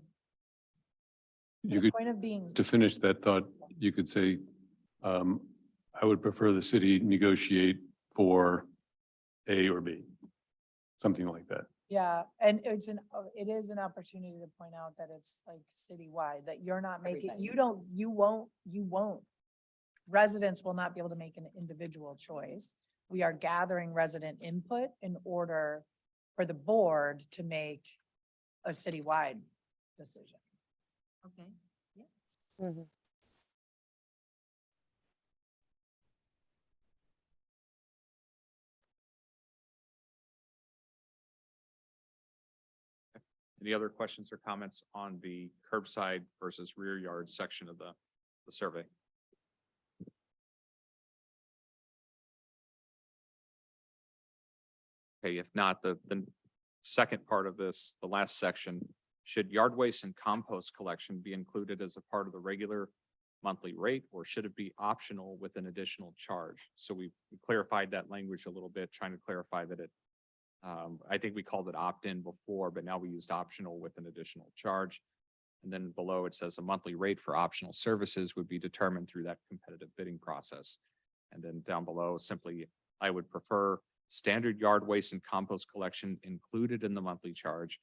You the could, point of being, to finish that thought, you could say, I would prefer the city negotiate for A or B. Something like that. yeah, and it is an opportunity to point out that it's like citywide, that you're not making, Everybody. you won't. Residents will not be able to make an individual choice. We are gathering resident input in order for the board to make a citywide decision. Okay. Mhm. Any other questions or comments on the curbside versus rear yard section of the survey? Okay, if not, the second part of this, the last section, should yard waste and compost collection be included as a part of the regular monthly rate, or should it be optional with an additional charge? So we clarified that language a little bit, trying to clarify that it, I think we called it opt-in before, but now we used optional with an additional charge. And then below it says a monthly rate for optional services would be determined through that competitive bidding process. And then down below, simply, I would prefer standard yard waste and compost collection included in the monthly charge,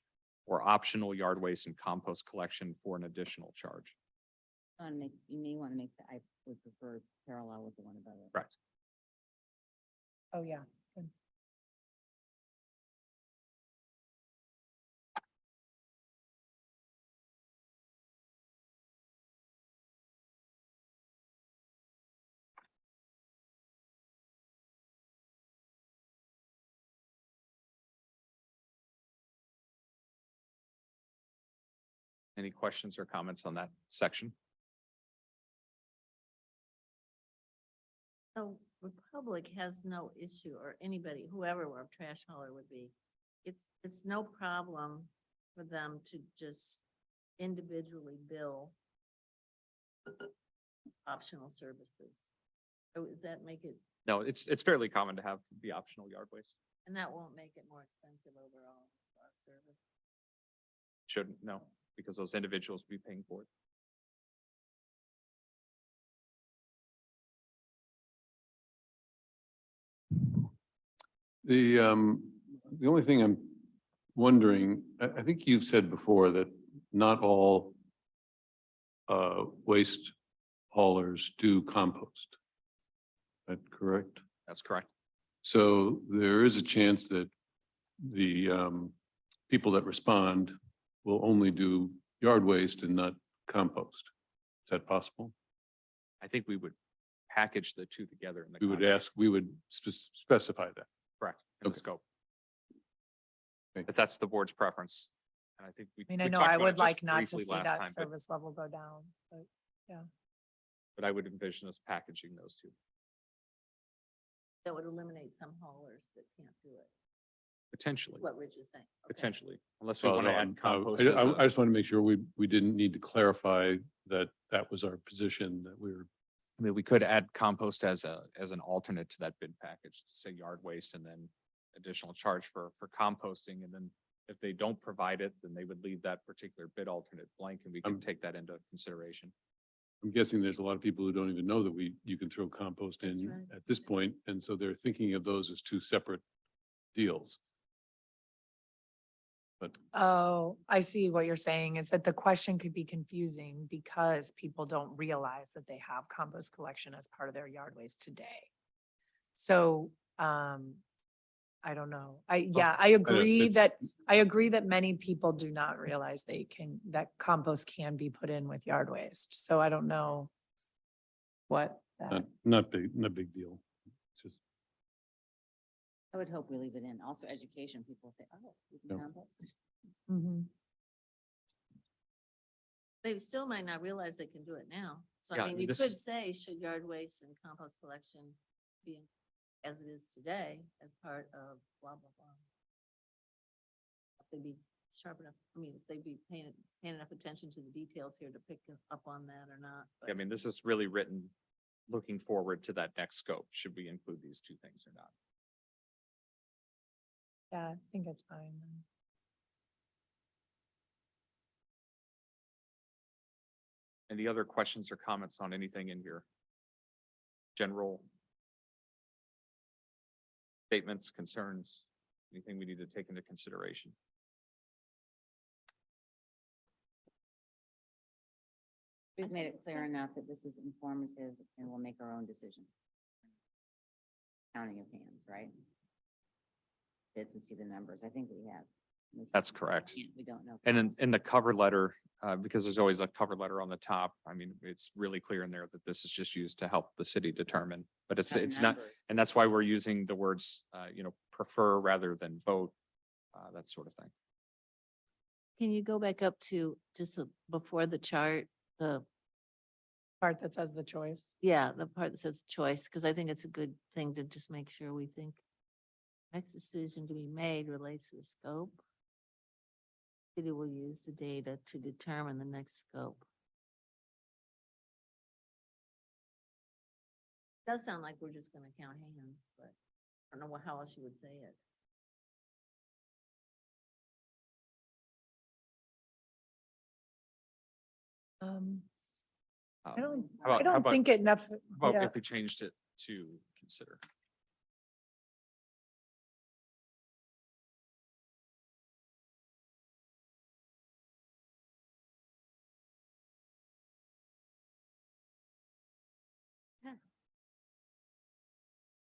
or optional yard waste and compost collection for an additional charge. You may want to make the, I would prefer parallel with the one above it. Correct. Oh, yeah. Good. Any questions or comments on that section? So Republic has no issue, or anybody, whoever our trash hauler would be. It's no problem for them to just individually bill optional services. So does that make it, No, it's fairly common to have the optional yard waste. and that won't make it more expensive overall, our service? Shouldn't, no, because those individuals will be paying for it. The only thing I'm wondering, I think you've said before that not all waste haulers do compost. Is that correct? That's correct. So there is a chance that the people that respond will only do yard waste and not compost. Is that possible? I think we would package the two together in the. We would contract. ask, we would specify that. Correct, in the Okay. scope. if that's the board's preference. And I think we. I mean, I we know talked I about it would just like not to briefly see last that time, service level go down, but but I would envision us packaging those two. That would eliminate some haulers that can't do it. Potentially, What Rich is saying. Okay. potentially, unless we Well, want to no, add compost. I as a- just want to make sure we didn't need to clarify that that was our position, that we were. I mean, we could add compost as an alternate to that bid package, to say yard waste and then additional charge for composting. And then if they don't provide it, then they would leave that particular bid alternate blank and we can take that into consideration. I'm guessing there's a lot of people who don't even know that you can throw compost That's in right. at this point, and so they're thinking of those as two separate deals. But oh, I see what you're saying is that the question could be confusing because people don't realize that they have compost collection as part of their yard waste today. So, I don't know. I agree that's- that many people do not realize that compost can be put in with yard waste. So I don't know what that, not big deal. It's just, I would hope we leave it in. Also education, people say, oh, we can Yeah. compost. Mhm. They still might not realize they can do it now. So Yeah, I mean, and you this- could say, should yard waste and compost collection be as it is today as part of blah, blah, blah. If they be sharp enough, I mean, if they be paying enough attention to the details here to pick up on that or not. I mean, this is really written looking forward to that next scope. Should we include these two things or not? Yeah, I think it's fine. then. Any other questions or comments on anything in here? General statements, concerns, anything we need to take into consideration? We've made it clear enough that this is informative and we'll make our own decision. Counting of hands, right? Bids and see the numbers. I think we have. That's correct. We don't know. And in the cover letter, because there's always a cover letter on the top, I mean, it's really clear in there that this is just used to help the city determine, but it's not, numbers. and that's why we're using the words, prefer rather than vote, that sort of thing. Can you go back up to just before the chart, the Part that says the choice. yeah, the part that says choice, because I think it's a good thing to just make sure we think next decision to be made relates to the scope. City will use the data to determine the next scope. Does sound like we're just gonna count hands, but I don't know how else you would say it. Um, I don't, How about- I how don't about- think it enough. how about yeah. if we changed it to consider? Yeah.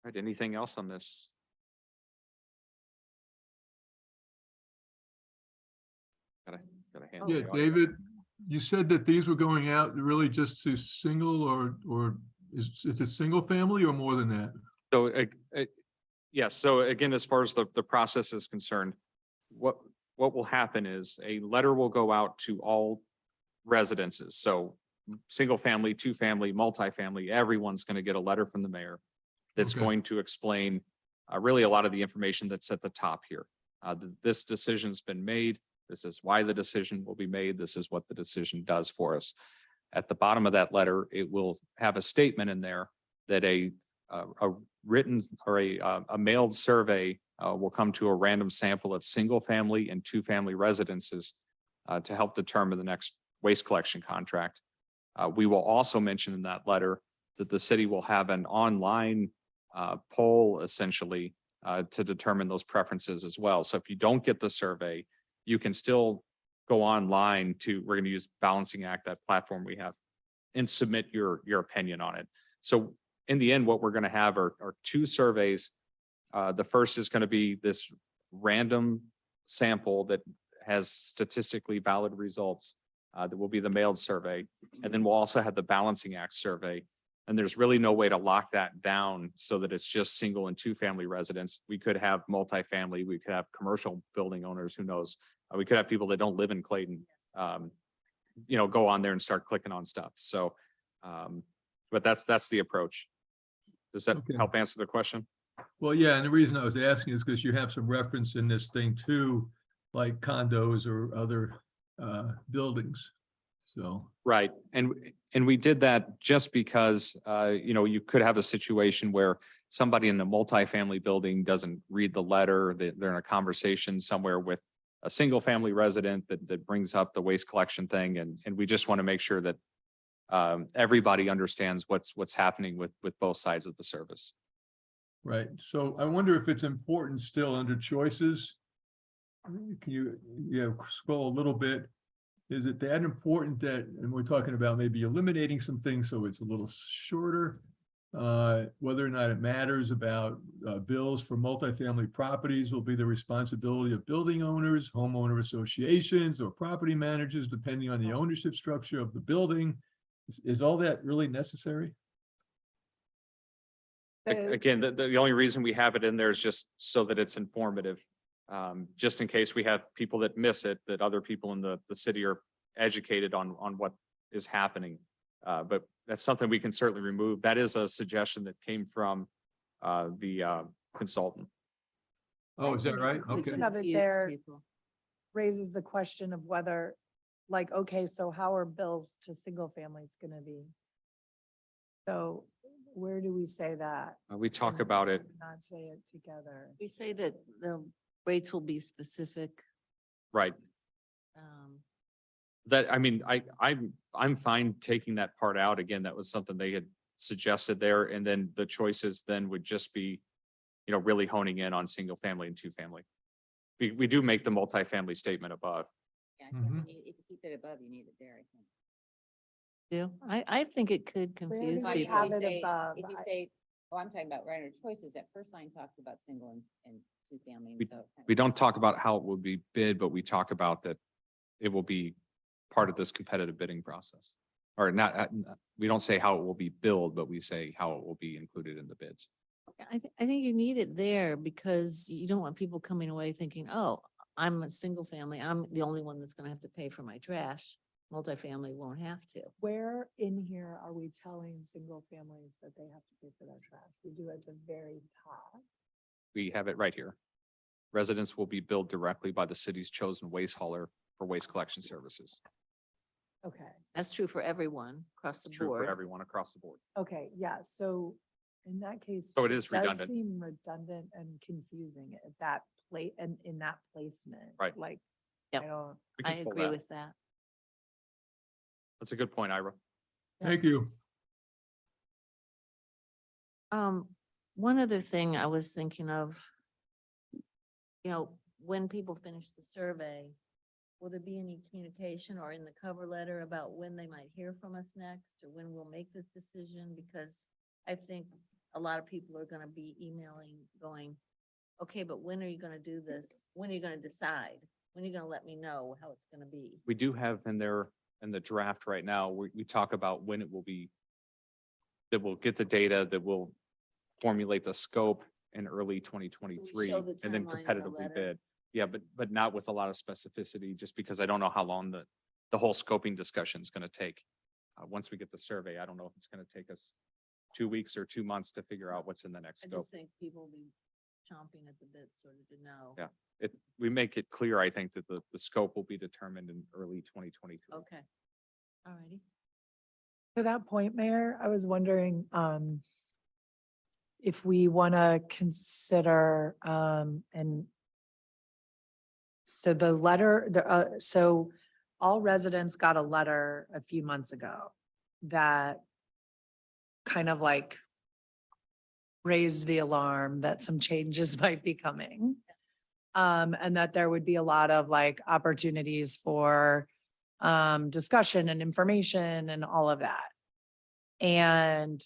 Right, anything else on this? Got a hand. Yeah, David, you said that these were going out really just to single or is it single family or more than that? So, yes, so again, as far as the process is concerned, what will happen is a letter will go out to all residences. So single family, two family, multifamily, everyone's going to get a letter from the mayor that's Okay. going to explain really a lot of the information that's at the top here. This decision's been made. This is why the decision will be made. This is what the decision does for us. At the bottom of that letter, it will have a statement in there that a written or a mailed survey will come to a random sample of single family and two family residences to help determine the next waste collection contract. We will also mention in that letter that the city will have an online poll essentially to determine those preferences as well. So if you don't get the survey, you can still go online to, we're going to use Balancing Act, that platform we have, and submit your opinion on it. So in the end, what we're going to have are two surveys. The first is going to be this random sample that has statistically valid results. That will be the mailed survey. And then we'll also have the Balancing Act survey And there's really no way to lock that down so that it's just single and two family residents. We could have multifamily, we could have commercial building owners, who knows? We could have people that don't live in Clayton, go on there and start clicking on stuff. So, but that's the approach. Does that Okay. help answer the question? Well, yeah, and the reason I was asking is because you have some reference in this thing too, like condos or other buildings. So, Right. And we did that just because, you could have a situation where somebody in the multifamily building doesn't read the letter, they're in a conversation somewhere with a single family resident that brings up the waste collection thing. And we just want to make sure that everybody understands what's happening with both sides of the service. right. So I wonder if it's important still under choices. Can you, scroll a little bit? Is it that important that, and we're talking about maybe eliminating some things so it's a little shorter? Whether or not it matters about bills for multifamily properties will be the responsibility of building owners, homeowner associations, or property managers, depending on the ownership structure of the building. Is all that really necessary? Again, the only reason we have it in there is just so that it's informative. Just in case we have people that miss it, that other people in the city are educated on what is happening. But that's something we can certainly remove. That is a suggestion that came from the consultant. Oh, is that right? Okay. Inclusion of it Confuse there people. raises the question of whether, like, okay, so how are bills to single families gonna be? So where do we say that? We talk And about it, Not say it together. We say that the rates will be specific. right? um, That, I mean, I'm fine taking that part out. Again, that was something they had suggested there. And then the choices then would just be, really honing in on single family and two family. We do make the multifamily statement above. Yeah, Mhm. if you keep it above, you need it there, I think. Do, I think it could do confuse we people. have it above? If you say, I'm talking about right under choices, that first line talks about single and two family. We- And so We don't talk about how it will be bid, but we talk about that it will be part of this competitive bidding process. Or not, we don't say how it will be billed, but we say how it will be included in the bids. I think you need it there because you don't want people coming away thinking, oh, I'm a single family. I'm the only one that's gonna have to pay for my trash. Multifamily won't have to. Where in here are we telling single families that they have to pay for their trash? We do at the very top. We have it right here. Residents will be billed directly by the city's chosen waste hauler for waste collection services. Okay, That's true for everyone across the True for board. everyone across the board. okay, yeah, so in that case. So it is does redundant. Seem redundant and confusing at that plate and in that placement. Right. Like, Yep. I don't, We can I pull agree that. with that. That's a good point, Ira. Thank you. One other thing I was thinking of, when people finish the survey, will there be any communication or in the cover letter about when they might hear from us next or when we'll make this decision? Because I think a lot of people are gonna be emailing going, okay, but when are you gonna do this? When are you gonna decide? When are you gonna let me know how it's gonna be? We do have in there, in the draft right now, we talk about when it will be, that we'll get the data, that will formulate the scope in early 2023 show the and then timeline in the competitively letter? bid. Yeah, but not with a lot of specificity, just because I don't know how long the whole scoping discussion is going to take. Once we get the survey, I don't know if it's going to take us 2 weeks or 2 months to figure out what's in the next I scope. just think people will be chomping at the bit sort of to know. Yeah. We make it clear, I think, that the scope will be determined in early 2023. Okay. All righty. to that point, Mayor, I was wondering, if we want to consider, and so the letter, so all residents got a letter a few months ago that kind of like raised the alarm that some changes might be coming. And that there would be a lot of like opportunities for discussion and information and all of that. And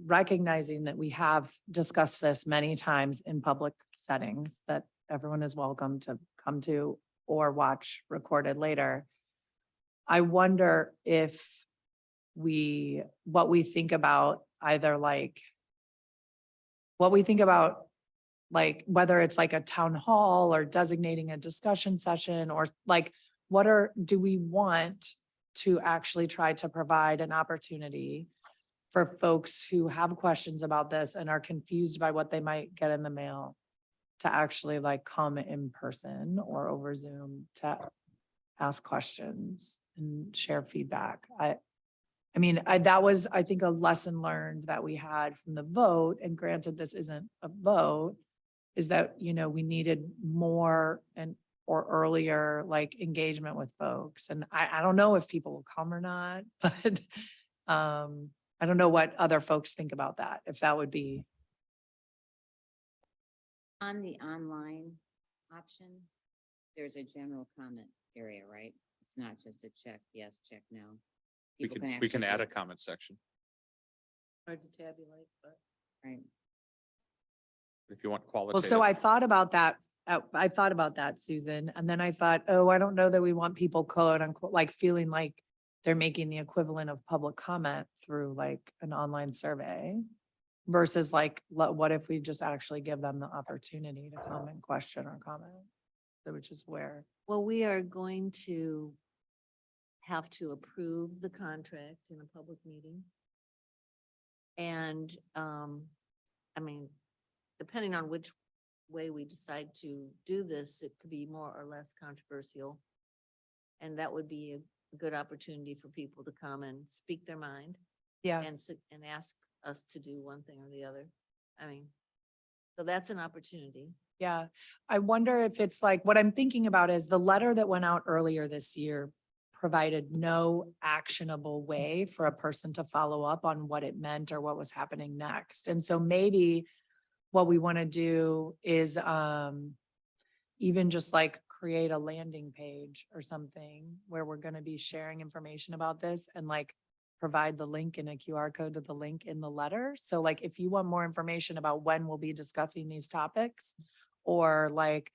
recognizing that we have discussed this many times in public settings, that everyone is welcome to come to or watch recorded later. I wonder if what we think about either like, what we think about, like, whether it's like a town hall or designating a discussion session or like, do we want to actually try to provide an opportunity for folks who have questions about this and are confused by what they might get in the mail to actually like come in person or over Zoom to ask questions and share feedback. I mean, that was, I think, a lesson learned that we had from the vote, and granted, this isn't a vote, is that, you know, we needed more or earlier like engagement with folks. And I don't know if people will come or not, but I don't know what other folks think about that, if that would be. On the online option, there's a general comment area, right? It's not just a check, yes, check, no. We People can, we can actually add a vote, comment section Hard to tabulate, but. right? if you want Well, qualitative. so I thought about that. I thought about that, Susan, and then I thought, oh, I don't know that we want people quote unquote, like feeling like they're making the equivalent of public comment through like an online survey. Versus like, what if we just actually give them the opportunity to come and question or comment? Which is where, Well, we are going to have to approve the contract in a public meeting. And, I mean, depending on which way we decide to do this, it could be more or less controversial. And that would be a good opportunity for people to come and speak their mind yeah, and ask us to do one thing or the other. I mean, so that's an opportunity. yeah. I wonder if it's like, what I'm thinking about is the letter that went out earlier this year provided no actionable way for a person to follow up on what it meant or what was happening next. And so maybe what we want to do is even just like create a landing page or something where we're going to be sharing information about this and like provide the link and a QR code to the link in the letter. So like, if you want more information about when we'll be discussing these topics or like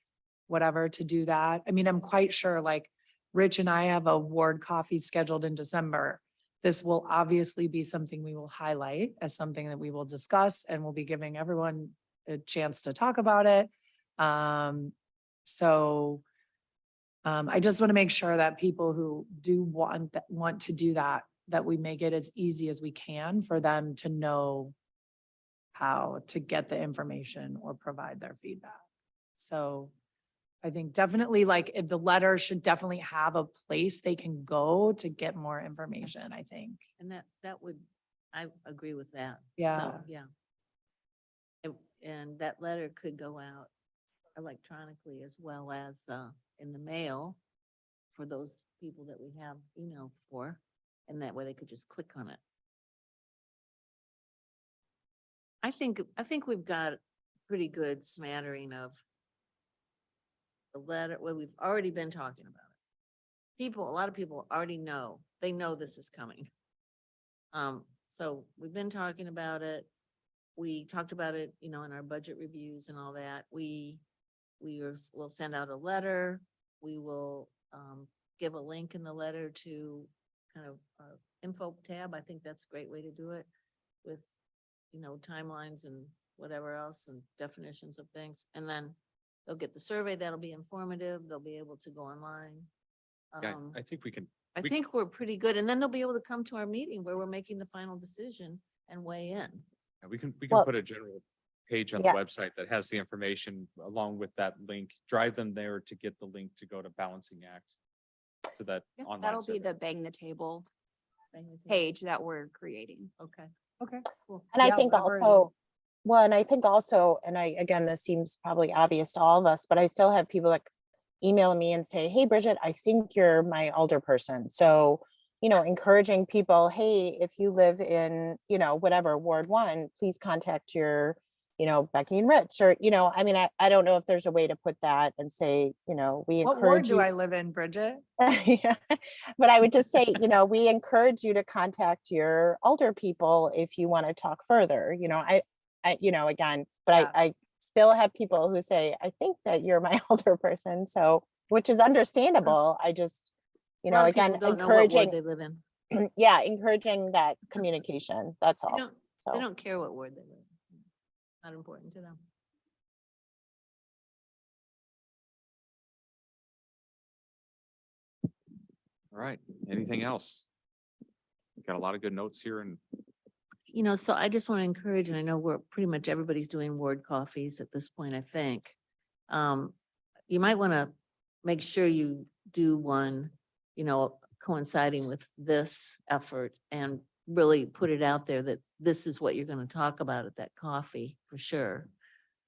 whatever to do that. I mean, I'm quite sure like Rich and I have a ward coffee scheduled in December. This will obviously be something we will highlight as something that we will discuss, and we'll be giving everyone a chance to talk about it. So I just want to make sure that people who do want to do that, that we make it as easy as we can for them to know how to get the information or provide their feedback. So I think definitely like if the letter should definitely have a place they can go to get more information, I think. And that would, I agree with that. Yeah. So, yeah. And that letter could go out electronically as well as in the mail for those people that we have email for. And that way they could just click on it. I think we've got a pretty good smattering of the letter, well, we've already been talking about it. A lot of people already know, they know this is coming. So we've been talking about it. We talked about it, in our budget reviews and all that. We'll send out a letter. We will give a link in the letter to kind of info tab. I think that's a great way to do it with, timelines and whatever else and definitions of things. And then they'll get the survey. That'll be informative. They'll be able to go online. Yeah, I think we can, I we- think we're pretty good. And then they'll be able to come to our meeting where we're making the final decision and weigh in. yeah, we can Well, put a general page on the yeah. website that has the information along with that link. Drive them there to get the link to go to Balancing Act. To that online. That'll be survey. the bang the table page that we're creating. Okay. Okay. Cool. And I Yeah, think whatever it also, well, and I think also, and again, this seems probably obvious to all of us, but I still have people like email me and say, hey, Bridget, I think you're my alder person. So, encouraging people, hey, if you live in, whatever, Ward 1, please contact your, Becky and Rich, or, I mean, I don't know if there's a way to put that and say, we What ward encourage do you. I live in, Bridget? Yeah. But I would just say, we encourage you to contact your older people if you want to talk further, I again, but Yeah. I still have people who say, I think that you're my older person. So, which is understandable. I just, A lot of people again, don't know what ward encouraging, they live in. yeah, encouraging that communication, that's They all. don't, they So, don't care what word they live. Not important to them. All right, anything else? Got a lot of good notes here and So I just want to encourage, and I know we're pretty much everybody's doing ward coffees at this point, I think. You might want to make sure you do one, coinciding with this effort and really put it out there that this is what you're going to talk about at that coffee for sure.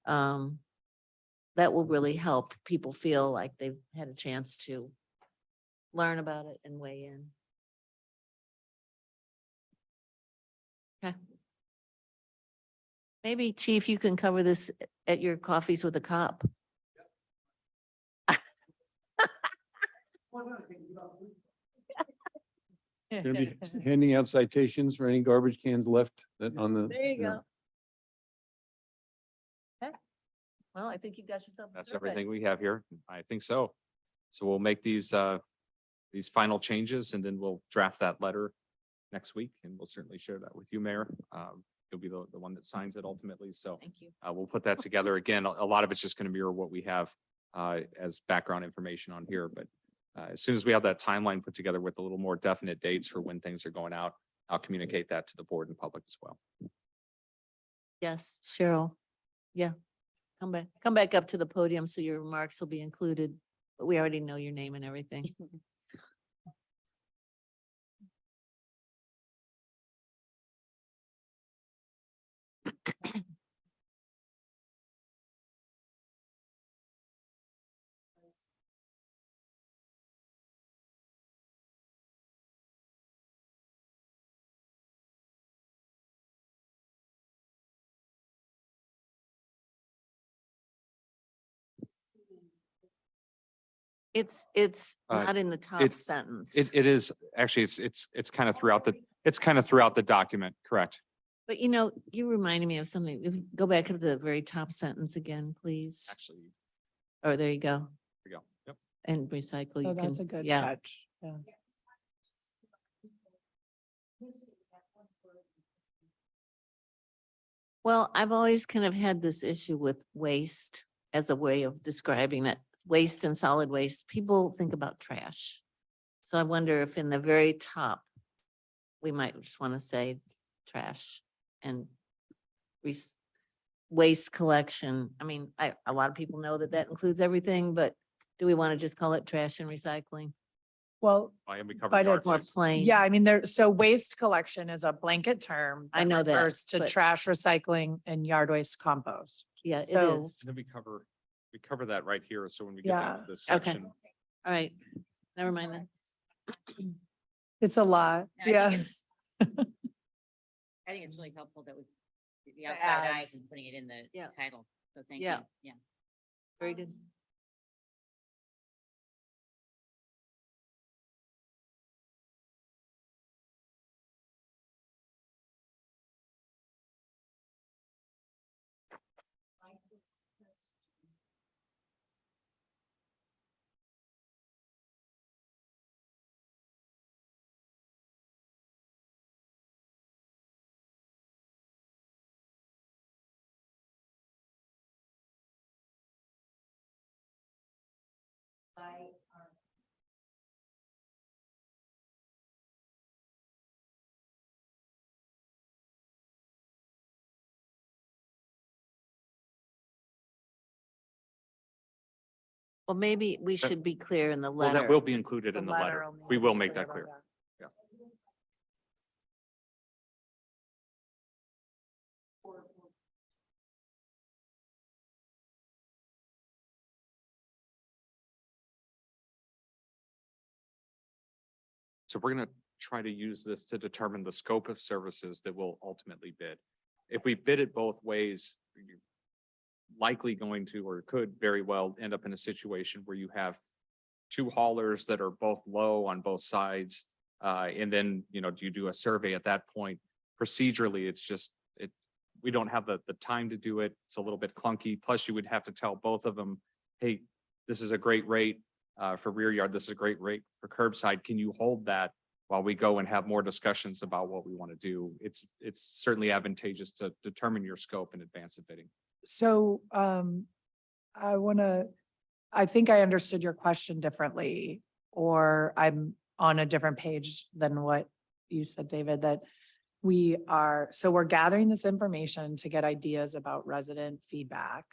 That will really help people feel like they've had a chance to learn about it and weigh in. Okay. Maybe Chief, you can cover this at your coffees with a cop. Gonna be handing out citations for any garbage cans left that on the. There you know. go. Okay. Well, I think you got yourself. a that's survey. everything we have here. I think so. So we'll make these final changes and then we'll draft that letter next week and we'll certainly share that with you, Mayor. You'll be the one that signs it ultimately. So Thank you. we'll put that together. Again, a lot of it's just going to mirror what we have as background information on here. But as soon as we have that timeline put together with a little more definite dates for when things are going out, I'll communicate that to the board and public as well. Yes, Cheryl. Yeah. Come back up to the podium so your remarks will be included, but we already know your name and everything. It's Uh, not in the top it's- sentence. It is actually, it's kind of throughout the document, correct? But you reminded me of something. Go back to the very top sentence again, please. Actually, Oh, there you go. here we go. Yep. And recycle. Oh, You that's a can, good yeah. catch. Yeah. Well, I've always kind of had this issue with waste as a way of describing it. Waste and solid waste. People think about trash. So I wonder if in the very top, we might just want to say trash and waste collection. I mean, a lot of people know that that includes everything, but do we want to just call it trash and recycling? Well, I am covered. But yard it's More waste. plain. yeah, I mean, so waste collection is a blanket term. I know that, refers to but- trash, recycling and yard waste compost. Yeah, it So- is. And then we cover that right here. So when we get down Yeah. to this Okay. section, All right. Never mind then. It's a lot. No, I Yeah. think it's- I think it's really helpful that we, the outside ads. eyes and putting it in the Yeah. title. So thank you. Yeah. Yeah. Very good. Well, maybe we should be clear in the well, letter. that will be included in the letter. will We need will to make be that clear. about Yeah. So we're gonna try to use this to determine the scope of services that we'll ultimately bid. If we bid it both ways, you're likely going to, or could very well end up in a situation where you have two haulers that are both low on both sides. And then, do you do a survey at that point? Procedurally, it's just, we don't have the time to do it. It's a little bit clunky. Plus you would have to tell both of them, hey, this is a great rate for rear yard. This is a great rate for curbside. Can you hold that while we go and have more discussions about what we want to do, it's certainly advantageous to determine your scope in advance of bidding. So, I think I understood your question differently, or I'm on a different page than what you said, David, that we're gathering this information to get ideas about resident feedback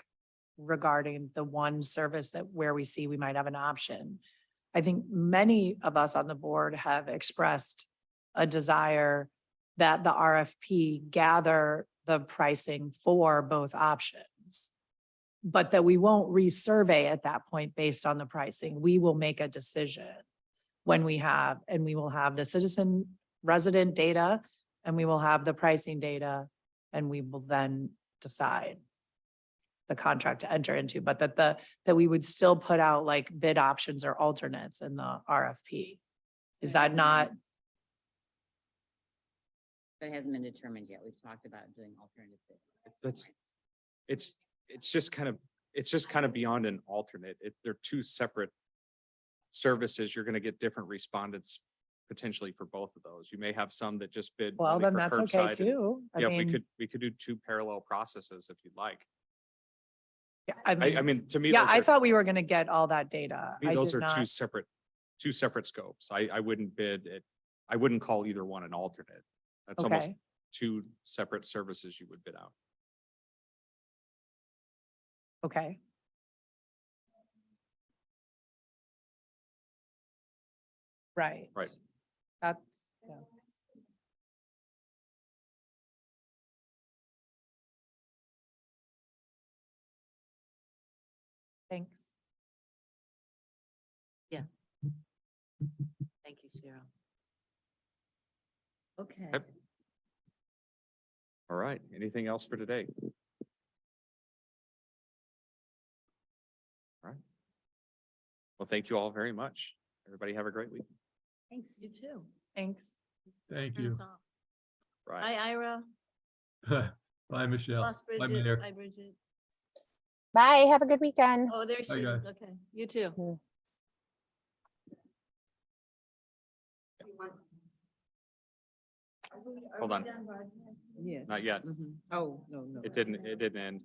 regarding the one service where we see we might have an option. I think many of us on the board have expressed a desire that the RFP gather the pricing for both options. But that we won't resurvey at that point based on the pricing. We will make a decision when we will have the citizen resident data, and we will have the pricing data, and we will then decide the contract to enter into, but that we would still put out like bid options or alternates in the RFP. Is that not? That hasn't been determined yet. We've talked about doing alternative. It's just kind of beyond an alternate. They're two separate services. You're going to get different respondents potentially for both of those. You may have some that just bid. Well, only then for that's okay curbside and- too. Yeah, we could do two parallel processes if you'd like. Yeah, I mean, to me. yeah, those I are- thought we were gonna get all that data. to me, I those did are not. two separate scopes. I wouldn't bid it. I wouldn't call either one an alternate. That's almost Okay, two separate services you would bid out. okay. Right. Right. That's, yeah. Thanks. Thank you, Cheryl. Okay. Yep. All right. Anything else for today? All right. Well, thank you all very much. Everybody have a great week. Thanks. You too. Thanks. Thank Turn you. us off. Right. Bye, Ira. Bye, Michelle. Lost Bye, Bridget. Mayor. Bye, Bridget. Bye, have a good weekend. Oh, there she Bye, is. guys. Okay, you too. Hold on. Yes. Not yet. Oh, no. It didn't end.